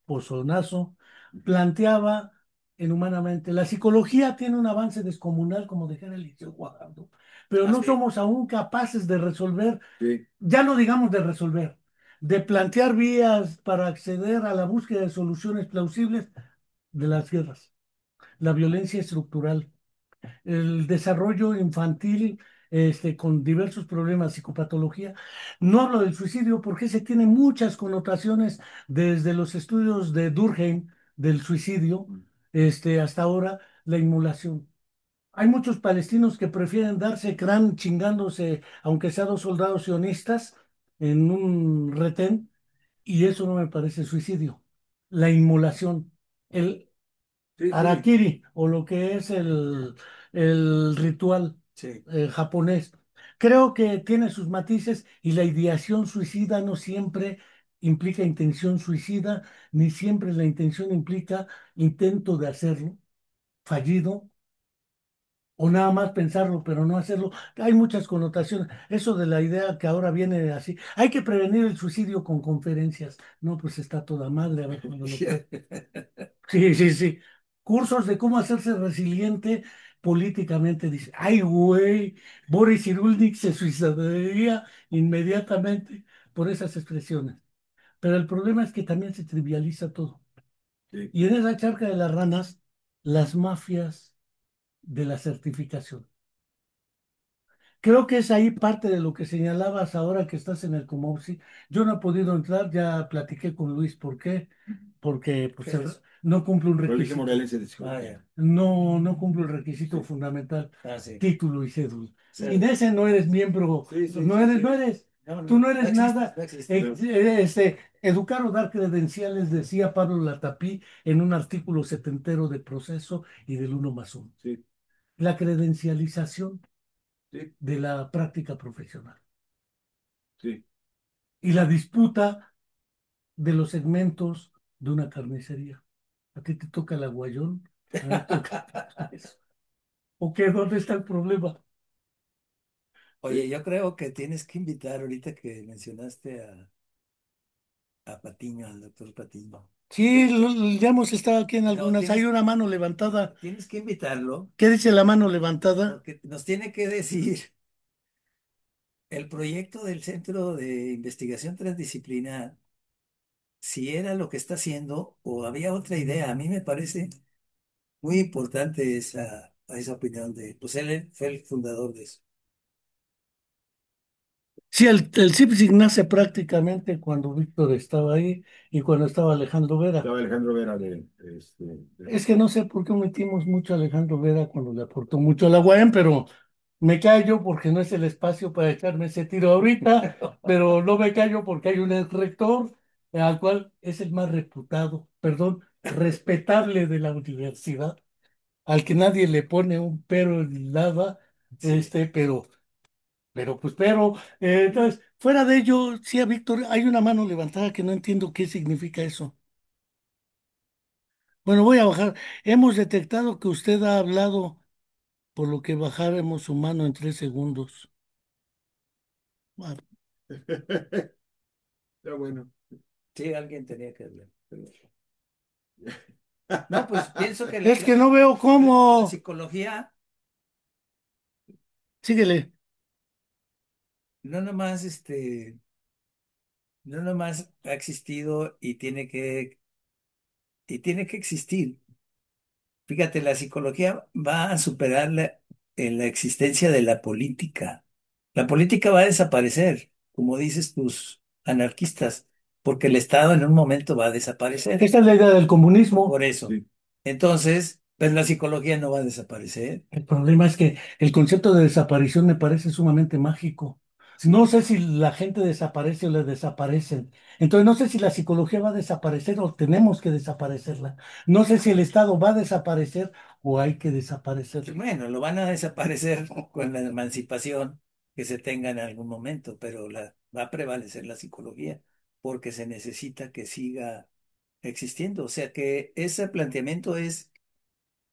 Pozonazo, planteaba en humanamente. La psicología tiene un avance descomunal, como dejé en el liceo Guajardo, pero no así, somos aún capaces de resolver, sí, ya no digamos de resolver, de plantear vías para acceder a la búsqueda de soluciones plausibles de las guerras, la violencia estructural, el desarrollo infantil con diversos problemas, psicopatología. No hablo del suicidio porque se tiene muchas connotaciones desde los estudios de Durkheim del suicidio hasta ahora la inmolación. Hay muchos palestinos que prefieren darse crán chingándose, aunque sea dos soldados sionistas, en un retén, y eso no me parece suicidio. La inmolación, el sí, sí, harakiri o lo que es el ritual Sí. japonés. Creo que tiene sus matices y la ideación suicida no siempre implica intención suicida, ni siempre la intención implica intento de hacerlo, fallido, o nada más pensarlo, pero no hacerlo. Hay muchas connotaciones. Eso de la idea que ahora viene así, hay que prevenir el suicidio con conferencias. No, pues está toda madre, a ver cuándo lo puede. Sí, sí, sí. Cursos de cómo hacerse resiliente políticamente. Dice, ay, güey, Boris Cyrulnik se suicidaría inmediatamente por esas expresiones. Pero el problema es que también se trivializa todo. sí, Y en esa charca de las ranas, las mafias de la certificación. Creo que es ahí parte de lo que señalabas ahora que estás en el Comopsi. Yo no he podido entrar, ya platiqué con Luis. ¿Por qué? Porque pues, ¿Qué es eso? no cumple un Colegio requisito. Morelense de Ah, Psicología. ya. No cumple el requisito Sí, fundamental, Ah, sí. título y cédula. Sí. Sin ese no eres miembro, sí, sí, no sí, eres, sí. no eres, No, tú no, no no eres existe, nada. no existe. Educar o dar credenciales, decía Pablo Latapí en un artículo setentero de Proceso y del uno más uno. Sí, La credencialización sí, de la práctica profesional sí. y la disputa de los segmentos de una carnicería. A ti te toca el aguayón, a mí me toca eso. ¿O qué? ¿Dónde está el problema? Oye, yo creo que tienes que invitar ahorita que mencionaste a Patiño, al doctor Patiño. Sí, ya hemos estado aquí en No, algunas. Hay una mano levantada. tienes que invitarlo ¿Qué dice la mano levantada? porque nos tiene que decir el proyecto del Centro de Investigación Transdisciplinar, si era lo que está haciendo o había otra idea. A mí me parece muy importante esa opinión de, pues él fue el fundador de eso. Sí, el CIPSIC nace prácticamente cuando Víctor estaba ahí y cuando estaba Alejandro Vera. Estaba Alejandro Vera Es que no sé por qué omitimos mucho a Alejandro Vera cuando le aportó mucho a la UAM, pero Me callo porque no es el espacio para echarme ese tiro ahorita, pero no me callo porque hay un ex rector al cual es el más reputado, perdón, respetable de la universidad, al que nadie le pone un pero en nada, Sí. entonces, fuera de ello, sí, a Víctor, hay una mano levantada que no entiendo qué significa eso. Bueno, voy a bajar. Hemos detectado que usted ha hablado, por lo que bajaremos su mano en 3 segundos. Ah, Pero bueno. Sí, alguien tenía que hablar. No, pues pienso que es que no veo la cómo. psicología Síguele. no nomás, no nomás ha existido y tiene que existir. Fíjate, la psicología va a superar en la existencia de la política. La política va a desaparecer, como dices tus anarquistas, porque el Estado en un momento va a desaparecer. Esta es la idea del comunismo. Por eso. Sí. Entonces, pues la psicología no va a desaparecer. El problema es que el concepto de desaparición me parece sumamente mágico. No Sí. sé si la gente desaparece o le desaparecen. Entonces, no sé si la psicología va a desaparecer o tenemos que desaparecerla. No sé si el Estado va a desaparecer o hay que desaparecerlo. Bueno, lo van a desaparecer con la emancipación que se tenga en algún momento, pero va a prevalecer la psicología porque se necesita que siga existiendo. O sea que ese planteamiento es,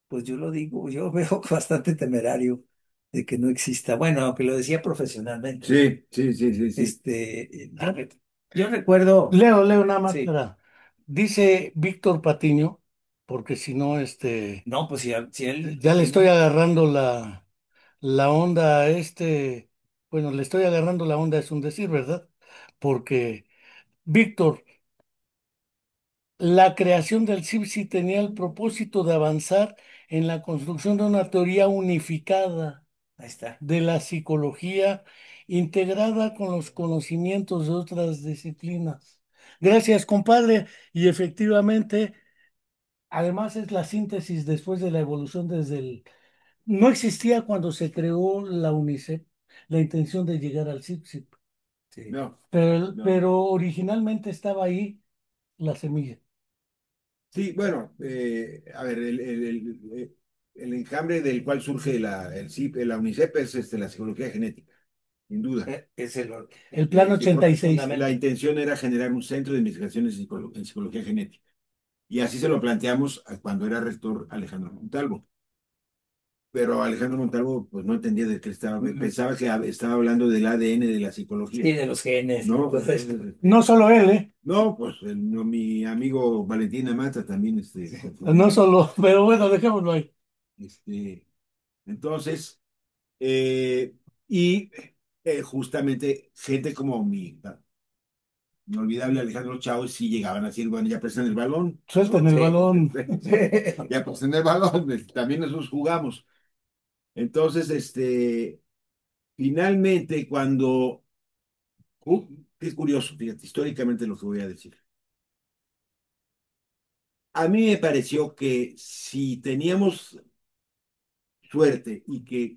pues yo lo digo, yo veo bastante temerario de que no exista. Bueno, aunque lo decía profesionalmente, ¿no? Sí, sí, sí, sí, sí. Yo recuerdo, Leo nada más sí, dice Víctor Patiño, porque si no, no, pues si él, ya le estoy agarrando la onda a bueno, le estoy agarrando la onda, es un decir, ¿verdad? Porque Víctor, la creación del CIPSI tenía el propósito de avanzar en la construcción de una teoría unificada ahí está, de la psicología integrada con los conocimientos de otras disciplinas. Gracias, compadre. Y efectivamente, además es la síntesis después de la evolución desde el... No existía cuando se creó la UNICEF la intención de llegar al CIPSIP, sí. No, no. pero originalmente estaba ahí la semilla. Sí, bueno, a ver, el enjambre del cual surge el CIP, la UNICEF es la psicología genética, sin duda. Es el, El plan Sí, porque 86. la fundamento. intención era generar un centro de investigaciones en psicología genética. Y así se lo planteamos cuando era rector Alejandro Montalvo. Pero Alejandro Montalvo pues no entendía de qué estaba, Ujú. pensaba que estaba hablando del ADN de la Sí, psicología. de los genes, No, todo esto. entonces, No solo él, ¿eh? no, pues no, mi amigo Valentín Amata también No solo, pero bueno, dejémoslo ahí. este, entonces, eh, y justamente gente como mi olvidable Alejandro Chávez sí llegaban a decir, bueno, ya prestan el balón, Suelten ¿no? el Sí. balón. Ya prestan el balón, también nosotros jugamos. Entonces, finalmente, es curioso, fíjate, históricamente lo que voy a decir. A mí me pareció que si teníamos suerte y que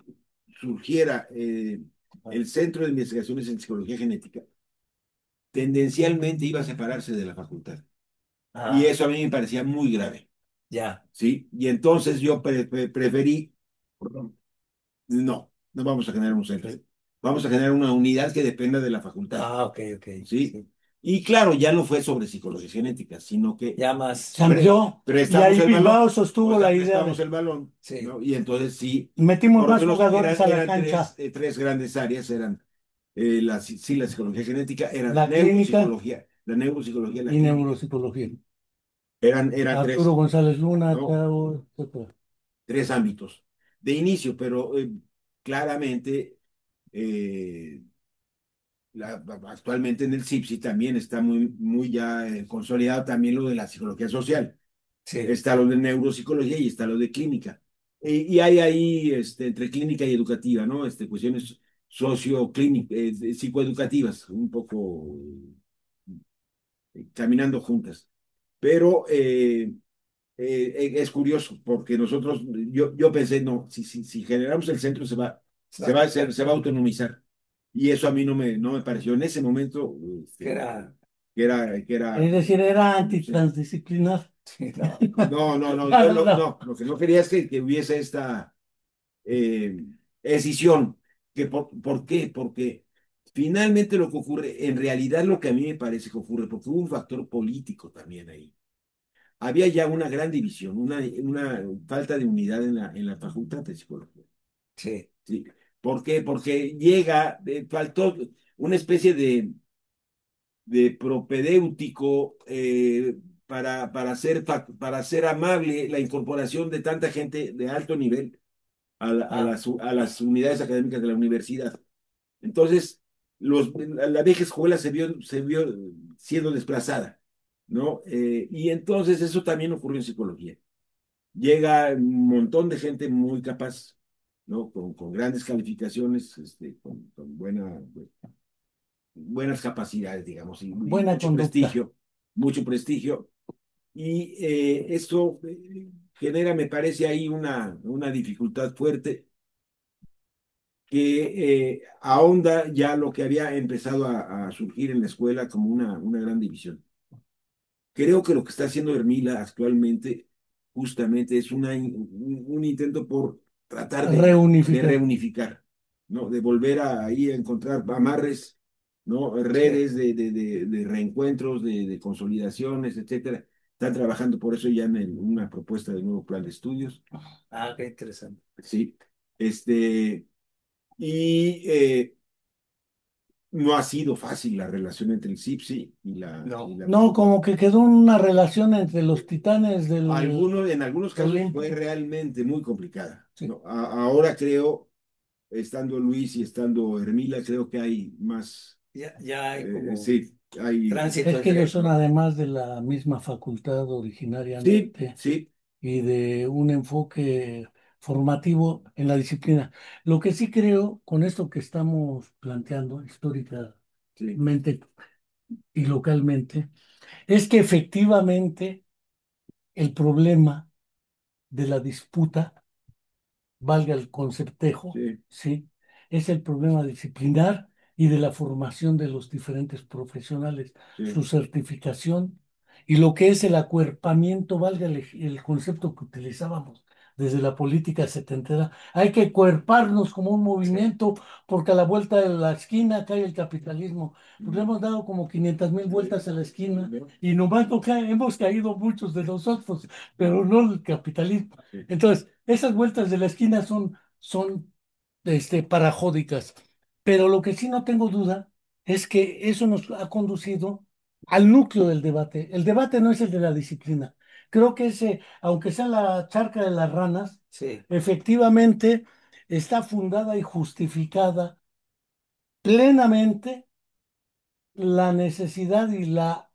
surgiera el Centro de Investigaciones en Psicología Genética, tendencialmente iba a separarse de la facultad. Y Ah, eso a mí me parecía muy grave, ya. ¿sí? Y entonces yo preferí, no vamos a generar un centro, vamos a generar una unidad que dependa de la facultad, Ah, ok, ok. ¿sí? Sí. Y claro, ya no fue sobre psicología genética, sino que Ya Se más. amplió y prestamos ahí el balón, Bilbao o sostuvo la sea, idea prestamos de el balón, Sí. ¿no? Y entonces sí, metimos más porque jugadores a la eran tres, cancha. tres grandes áreas, eran la psicología genética, era La clínica la neuropsicología y la y clínica. neuropsicología. Eran Arturo tres, González Luna, ¿no? Chao, etcétera. Tres ámbitos de inicio, pero claramente eh, actualmente en el CIPSI también está muy, muy ya consolidado también lo de la psicología social. Sí. Está lo de neuropsicología y está lo de clínica. Y hay ahí, entre clínica y educativa, ¿no? Cuestiones socioclínicas, psicoeducativas, un poco caminando juntas. Pero es curioso, porque yo pensé, no, si generamos el centro se va a autonomizar. Y eso a mí no me pareció en ese momento Que era, que Es era, decir, era sí. antitransdisciplinar. sí, no. No, yo No, no. lo que no quería es que hubiese esta eh, escisión. ¿Por qué? Porque finalmente lo que ocurre, en realidad lo que a mí me parece que ocurre, porque hubo un factor político también ahí. Había ya una gran división, una falta de unidad en la facultad de psicología. Sí, ¿Sí? ¿Por qué? Porque faltó una especie de propedéutico para hacer amable la incorporación de tanta gente de alto nivel Ah, a las unidades académicas de la universidad. Entonces, la vieja escuela se vio siendo desplazada, ¿no? Y entonces eso también ocurrió en psicología. Llega un montón de gente muy capaz, ¿no? Con grandes calificaciones, con buenas capacidades, digamos, y buena conducta. mucho prestigio. Y esto genera, me parece, ahí una dificultad fuerte que ahonda ya lo que había empezado a surgir en la escuela como una gran división. Creo que lo que está haciendo Hermila actualmente justamente es un intento por tratar de Reunificar. reunificar, ¿no? De volver ahí a encontrar amarres, ¿no? sí. Redes de reencuentros, de consolidaciones, etcétera. Están trabajando por eso ya en una propuesta de nuevo plan de estudios, Ah, qué interesante. ¿sí? Y no ha sido fácil la relación entre el CIPSI y No, la No, facultad. como que quedó una relación entre los titanes del En algunos casos fue Olimpo. realmente muy complicada, sí. ¿no? Ahora creo, estando Luis y estando Hermila, creo que hay más, Ya hay como sí, hay, tránsito Es que entre ellos ellos, son ¿no? además de la misma facultad sí, originariamente sí, y de un enfoque formativo en la disciplina. Lo que sí creo con esto que estamos planteando históricamente sí, y localmente es que efectivamente el problema de la disputa, valga el conceptejo, sí, ¿sí? Es el problema disciplinar y de la formación de los diferentes profesionales, su sí, certificación y lo que es el acuerpamiento, valga el concepto que utilizábamos desde la política setentera. Hay que cuerparnos como un Sí. movimiento porque a la vuelta de la esquina cae el capitalismo. Pues le mm, hemos dado como 500,000 vueltas a la esquina ¿no? y nomás hemos caído muchos de nosotros, pero no el capitalismo. Sí, Entonces, esas vueltas de la esquina son parajódicas. Pero lo que sí no tengo duda es que eso nos ha conducido al núcleo del debate. El debate no es el de la disciplina. Creo que ese, aunque sea la charca de las ranas, Sí, efectivamente está fundada y justificada plenamente la necesidad y la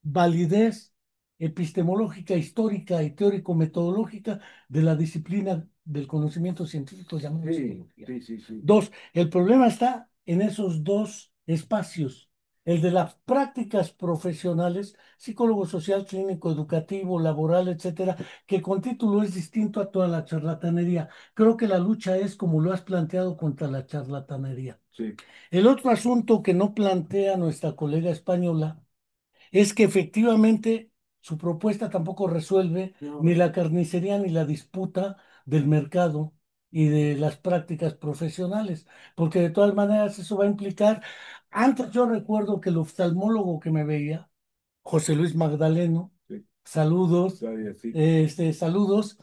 validez epistemológica, histórica y teórico-metodológica de la disciplina del conocimiento científico llamado sí, psicología. sí, sí, sí, Dos, el problema está en esos dos espacios, el de las prácticas profesionales, psicólogo social, clínico, educativo, laboral, etcétera, que con título es distinto a toda la charlatanería. Creo que la lucha es como lo has planteado contra la charlatanería. sí, El otro asunto que no plantea nuestra colega española es que efectivamente su propuesta tampoco resuelve no, ni la carnicería ni la disputa del mercado y de las prácticas profesionales, porque de todas maneras eso va a implicar, antes yo recuerdo que el oftalmólogo que me veía, José Luis Magdaleno, sí, saludos, todavía sí, saludos.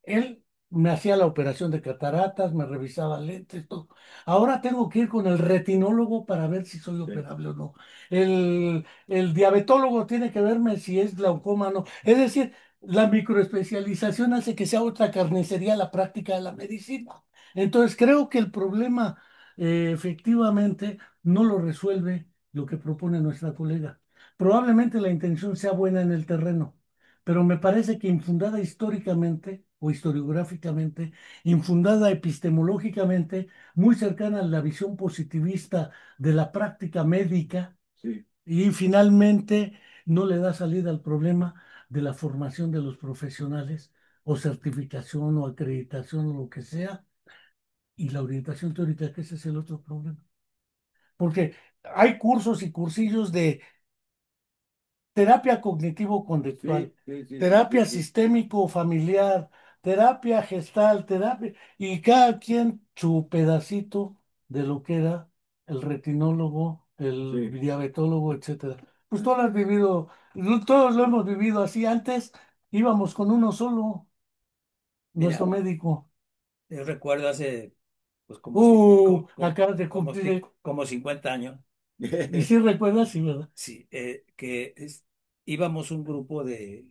Él me hacía la operación de cataratas, me revisaba lentes, todo. Ahora tengo que ir con el retinólogo para ver si soy sí, operable o no. El diabetólogo tiene que verme si es glaucoma o no. Es decir, la microespecialización hace que sea otra carnicería la práctica de la medicina. Entonces, creo que el problema efectivamente no lo resuelve lo que propone nuestra colega. Probablemente la intención sea buena en el terreno, pero me parece que infundada históricamente o historiográficamente, infundada epistemológicamente, muy cercana a la visión positivista de la práctica médica sí. y finalmente no le da salida al problema de la formación de los profesionales o certificación o acreditación o lo que sea y la orientación teórica, que ese es el otro problema. Porque hay cursos y cursillos de terapia cognitivo-conductual, Sí, sí, sí, sí, terapia sí, sí. sistémico-familiar, terapia gestal, terapia, y cada quien su pedacito de lo que era el retinólogo, el Sí. diabetólogo, etcétera. Pues todos lo has vivido, todos lo hemos vivido así. Antes íbamos con uno solo, Mira, nuestro médico. yo recuerdo hace, pues como, si, Acabas de cumplir, como 50 años, y sí recuerdas, sí, ¿verdad? sí, íbamos un grupo de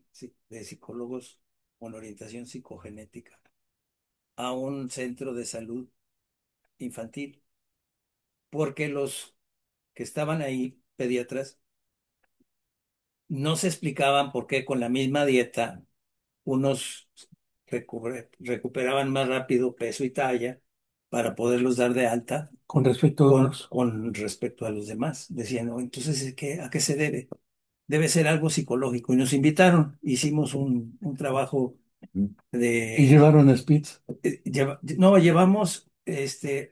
psicólogos con orientación psicogenética a un centro de salud infantil, porque los que estaban ahí, pediatras, no se explicaban por qué con la misma dieta unos recuperaban más rápido peso y talla para poderlos dar de alta Con respecto a otros. con respecto a los demás. Decían, "Oh, entonces, ¿a qué se debe? Debe ser algo psicológico". Y nos invitaron, hicimos un trabajo Y de... llevaron a Spitz. no, llevamos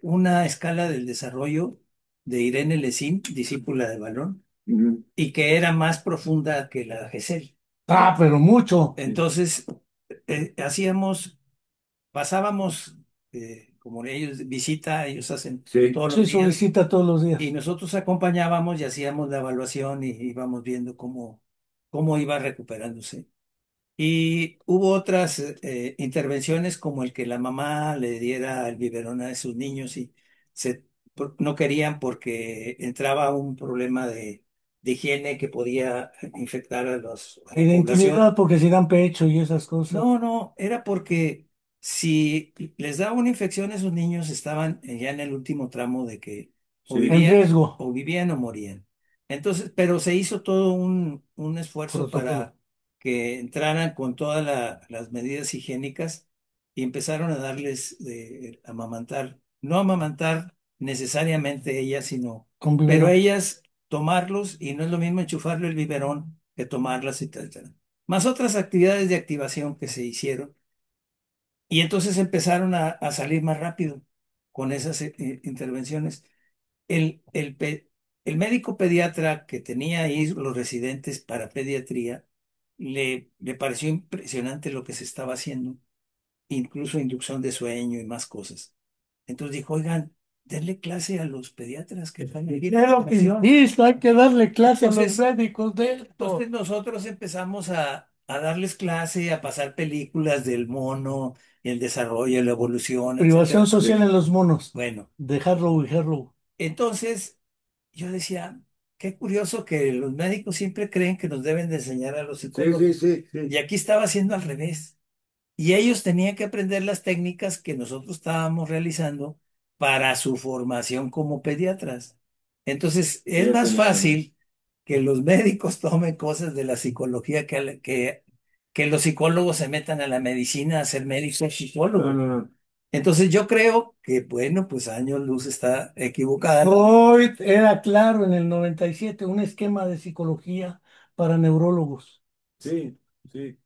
una escala del desarrollo de Irene Lessing, discípula de Balón, Ujú. y que era más profunda que la GESEL. Ah, pero mucho. Entonces, pasábamos, como ellos visita, ellos hacen Sí. todos los Sí, días, solicita todos los y días. nosotros acompañábamos y hacíamos la evaluación y íbamos viendo cómo iba recuperándose. Y hubo otras intervenciones como el que la mamá le diera el biberón a sus niños y se, no querían porque entraba un problema de higiene que podía infectar a Y la de población. intimidad, porque si dan pecho y esas cosas. No, no, era porque si les daba una infección, esos niños estaban ya en el último tramo de que o Sí. En vivían riesgo, o vivían o morían. Entonces, pero se hizo todo un esfuerzo protocolo. para que entraran con todas las medidas higiénicas y empezaron a darles amamantar, no amamantar necesariamente ellas, Con pero biberón. ellas tomarlos y no es lo mismo enchufarle el biberón que tomarlas y tal más otras actividades de activación que se hicieron. Y entonces empezaron a salir más rápido con esas intervenciones. El médico pediatra que tenía ahí los residentes para pediatría, le pareció impresionante lo que se estaba haciendo, incluso inducción de sueño y más cosas. Entonces dijo, oigan, denle clase a los pediatras que van a ir Es a lo que activación. insisto, hay que darle clase a los Entonces, médicos de esto. Entonces nosotros empezamos a darles clase, a pasar películas del mono, el desarrollo, la evolución, Privación etcétera. social en los monos. Bueno, De Harlow y Harlow. entonces yo decía, qué curioso que los médicos siempre creen que nos deben de enseñar a los Sí, sí, psicólogos. sí, Y sí. aquí estaba haciendo al revés. Y ellos tenían que aprender las técnicas que nosotros estábamos realizando para su formación como pediatras. Entonces, es Ellos más tenían que... fácil que los médicos tomen cosas de la psicología que los psicólogos se metan a la medicina a ser médicos No, psicólogos. no, no. Entonces, yo creo que, bueno, pues años luz está equivocada. Freud era claro en el 97 un esquema de psicología para neurólogos. Sí, sí.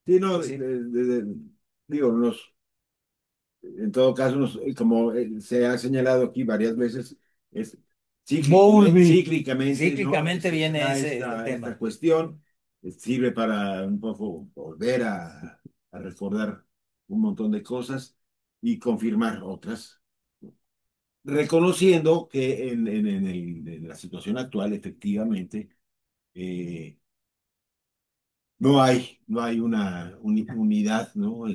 Sí, no, Pues sí, digo, en todo caso, como se ha señalado aquí varias veces, es Bowlby. cíclicamente, ¿no? cíclicamente Se viene da ese esta tema. cuestión, sirve para un poco volver a recordar un montón de cosas y confirmar otras, reconociendo que en la situación actual, efectivamente, eh, no hay una unidad, ¿no?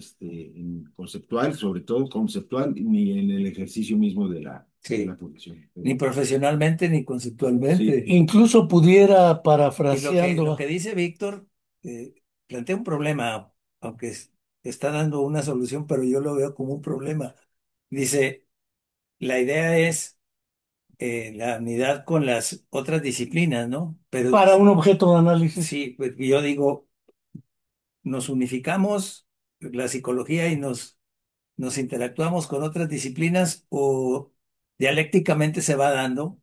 Conceptual, sobre todo conceptual, ni en el ejercicio mismo de la Sí, profesión. ni Pero profesionalmente ni sí, conceptualmente. Incluso pudiera, Y lo que parafraseando, dice Víctor, plantea un problema, aunque está dando una solución, pero yo lo veo como un problema. Dice, la idea es la unidad con las otras disciplinas, ¿no? Pero para un objeto de análisis. sí, pues yo digo, nos unificamos la psicología y nos interactuamos con otras disciplinas o dialécticamente se va dando,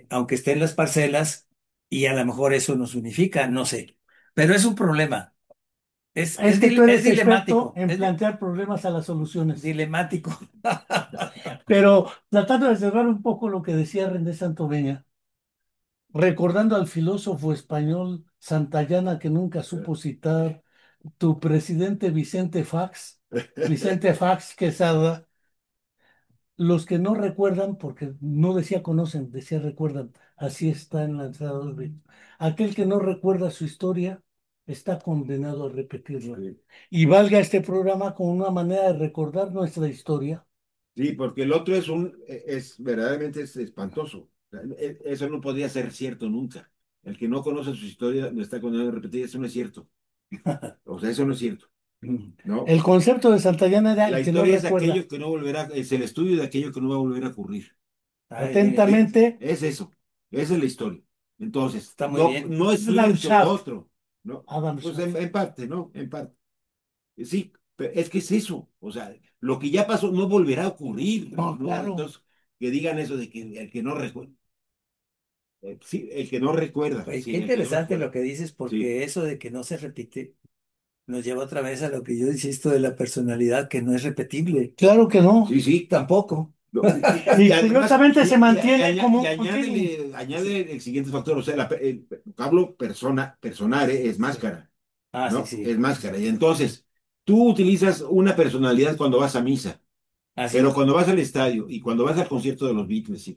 aunque estén las parcelas y a lo mejor eso nos unifica, no sé. Pero es un problema. Es que tú eres experto dilemático. en Es plantear problemas a las soluciones. dilemático. Pero tratando de cerrar un poco lo que decía René Santoveña, recordando al filósofo español Santayana que nunca supo citar, tu presidente Vicente Fax Quesada, los que no recuerdan, porque no decía conocen, decía recuerdan, así está en la entrada del rito. Aquel que no recuerda su historia está condenado a repetirla. Sí. Y valga este programa como una manera de recordar nuestra historia. Sí, porque el otro verdaderamente es espantoso. O sea, eso no podría ser cierto nunca. El que no conoce su historia no está condenado a repetir, eso no es cierto. O sea, eso no es cierto, ¿no? El concepto de Santayana era La el que no historia es recuerda. aquello que no volverá, es el estudio de aquello que no va a volver a ocurrir. Ay, Atentamente, Es eso, esa es la historia. Entonces, está muy bien. no es Adam cierto lo Shaft. otro, ¿no? Adam Pues Shaft. en parte, ¿no? En parte. Sí, pero es que es eso. O sea, lo que ya pasó no volverá a ocurrir, No, ¿no? claro. Entonces, que digan eso de que el que no recuerda. Sí, el que no recuerda. Oye, Sí, qué el que no interesante recuerda. lo que dices, Sí, porque eso de que no se repite nos lleva otra vez a lo que yo insisto de la personalidad, que no es repetible. Claro que no. sí, sí. Tampoco. No, Y además, curiosamente se mantiene como y un continuum. añade el siguiente factor, o sea, el vocablo personare es máscara, Ah, sí, ¿no? sí. Es máscara. Y entonces, tú utilizas una personalidad cuando vas a misa, Ah, pero sí. cuando vas al estadio y cuando vas al concierto de los Beatles y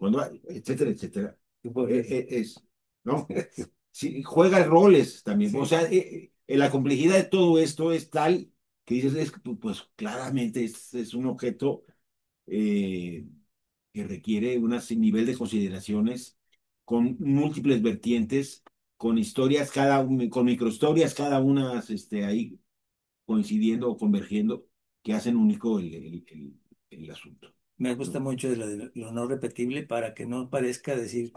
etcétera, etcétera, Pues, ¿no? Sí, juega roles también. O sí. sea, la complejidad de todo esto es tal que dices, pues claramente es un objeto eh, que requiere un nivel de consideraciones con múltiples vertientes, con historias, con microhistorias, cada una ahí coincidiendo o convergiendo, que hacen único el asunto, Me gusta ¿no? mucho de lo no repetible para que no parezca decir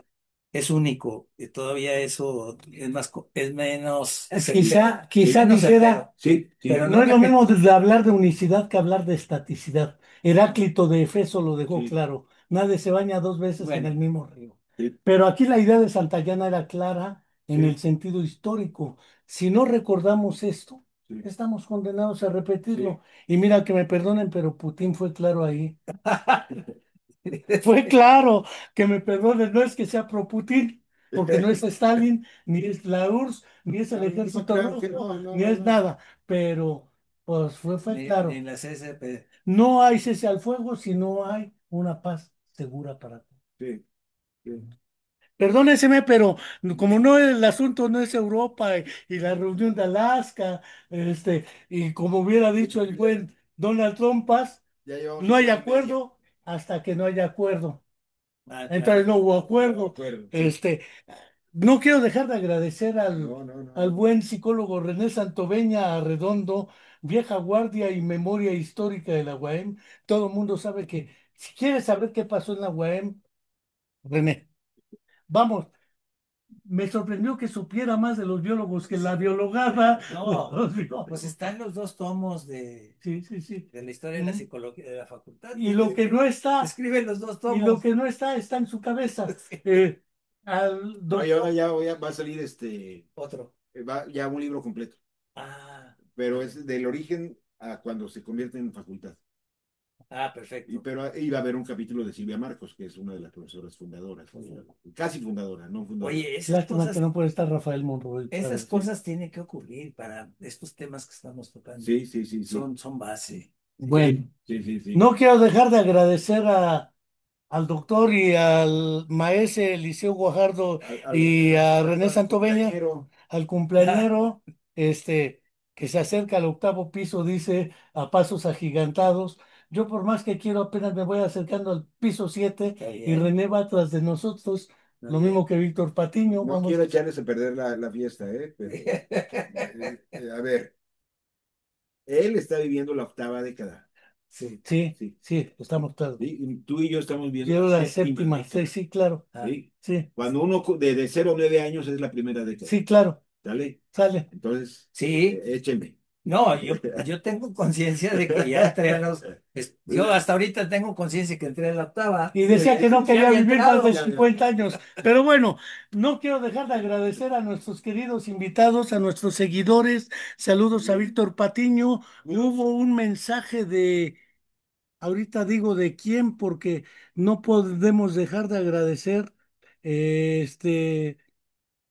es único. Y todavía eso es más, es menos, Quizá menos dijera, certero. Sí, sí, Pero no no es lo mismo repetir. de hablar de unicidad que hablar de estaticidad. Heráclito de Efeso lo dejó sí, claro. Nadie se baña dos veces en Bueno, el mismo río. sí, Pero aquí la idea de Santayana era clara en el sí, sentido histórico. Si no recordamos esto, sí, estamos condenados a repetirlo. sí. Y mira que me perdonen, pero Putin fue claro ahí. Fue claro, que me perdonen, no es que sea pro Putin, porque no es Stalin, ni es la URSS, ni es el Claro, no, ejército claro que ruso, no, no, ni no, es no. nada, pero pues fue ni claro. en la CSP. No hay cese al fuego si no hay una paz segura para todos. Sí, sí. Perdóneseme, pero como no el asunto no es Europa y la reunión de Alaska, y como hubiera dicho el buen Donald Trump, paz, Ya llevamos no hay 1 hora y media. acuerdo hasta que no haya acuerdo. Ah, Entonces claro. no hubo No, de acuerdo. acuerdo, sí. No quiero dejar de agradecer al, No, no, no, al no. buen psicólogo René Santoveña Arredondo, vieja guardia y memoria histórica de la UAM. Todo el mundo sabe que si quieres saber qué pasó en la UAM, René, vamos, me sorprendió que supiera más de los biólogos que la biologada de No, los pues biólogos. están los dos tomos Sí, sí, sí. de la historia de la psicología de la facultad. Y lo que no está, Escribe los dos y lo tomos. que no está, está en su cabeza. Sí. Al No, y ahora doctor. ya va a salir Otro. ya un libro completo, Ah, pero es del origen a cuando se convierte en facultad. perfecto. Pero iba a haber un capítulo de Silvia Marcos, que es una de las profesoras fundadoras, casi fundadora, no fundadora. Oye, Lástima que no puede estar Rafael Monroy otra esas vez, ¿sí? cosas tienen que ocurrir para estos temas que estamos tocando. Sí, sí, sí, sí. Son base. Bueno, Sí, sí, sí. no quiero dejar de agradecer al doctor y al maese Eliseo Guajardo y a René Al Santoveña, cumpleañero. al cumpleañero, que se acerca al octavo piso, dice, a pasos agigantados. Yo por más que quiero, apenas me voy acercando al piso 7 Está y bien, René va atrás de nosotros, está lo mismo bien. que Víctor Patiño. No Vamos. quiero echarles a perder la fiesta, pero a ver, él está viviendo la octava década. Sí. Sí, Sí, sí, estamos todos. sí, y tú y yo estamos viviendo Quiero la la séptima séptima, sí, década. sí, claro. ¿Sí? Sí, Cuando uno de 0 a 9 años es la primera década. sí, claro. ¿Sale? Sale. Entonces, Sí, échenme. No, yo tengo conciencia de que ya entré a los... Yo hasta ahorita tengo conciencia que entré a la octava. Y decía que no Ya quería había vivir más entrado. de 50 años. Pero bueno, no quiero dejar de agradecer a nuestros queridos invitados, a nuestros seguidores. Saludos a Víctor Patiño. Hubo un mensaje de, ahorita digo de quién, porque no podemos dejar de agradecer. Este,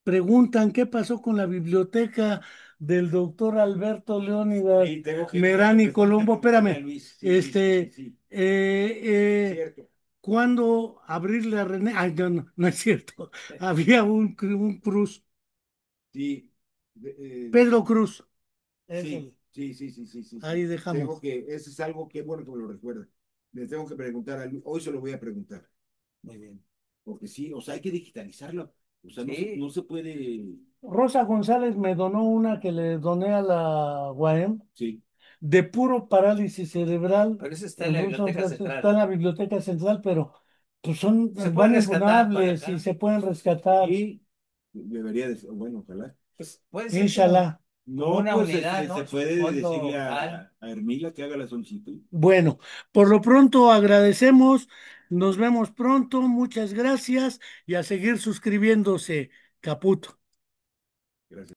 preguntan qué pasó con la biblioteca del doctor Alberto Leónidas Sí, tengo que Merani Colombo. preguntarle a Espérame, Luis. Sí, sí, sí, sí, este, sí. eh, Cierto. ¿cuándo abrirle a René? Ay, no, no, no es cierto. Había un Cruz, Sí. Pedro Cruz. Sí, Eso, sí, sí, sí, sí, sí, ahí sí. dejamos. Eso es algo que bueno que me lo recuerda. Le tengo que preguntar a Luis. Hoy se lo voy a preguntar. Muy bien. Porque sí, o sea, hay que digitalizarlo. O sea, Sí, no se puede. Rosa González me donó una que le doné a la UAM Sí, de puro parálisis cerebral. pero eso está en En la uso, Biblioteca está en Central. la biblioteca central, pero pues son Se puede rescatar para vulnerables y acá. se pueden rescatar. y debería de, bueno, ojalá. Pues puede ser Inshallah. como No, una pues unidad, se ¿no? puede Fondo decirle local. a Hermila que haga la solicitud. Bueno, por lo pronto agradecemos, nos vemos pronto, muchas gracias y a seguir suscribiéndose. Caput.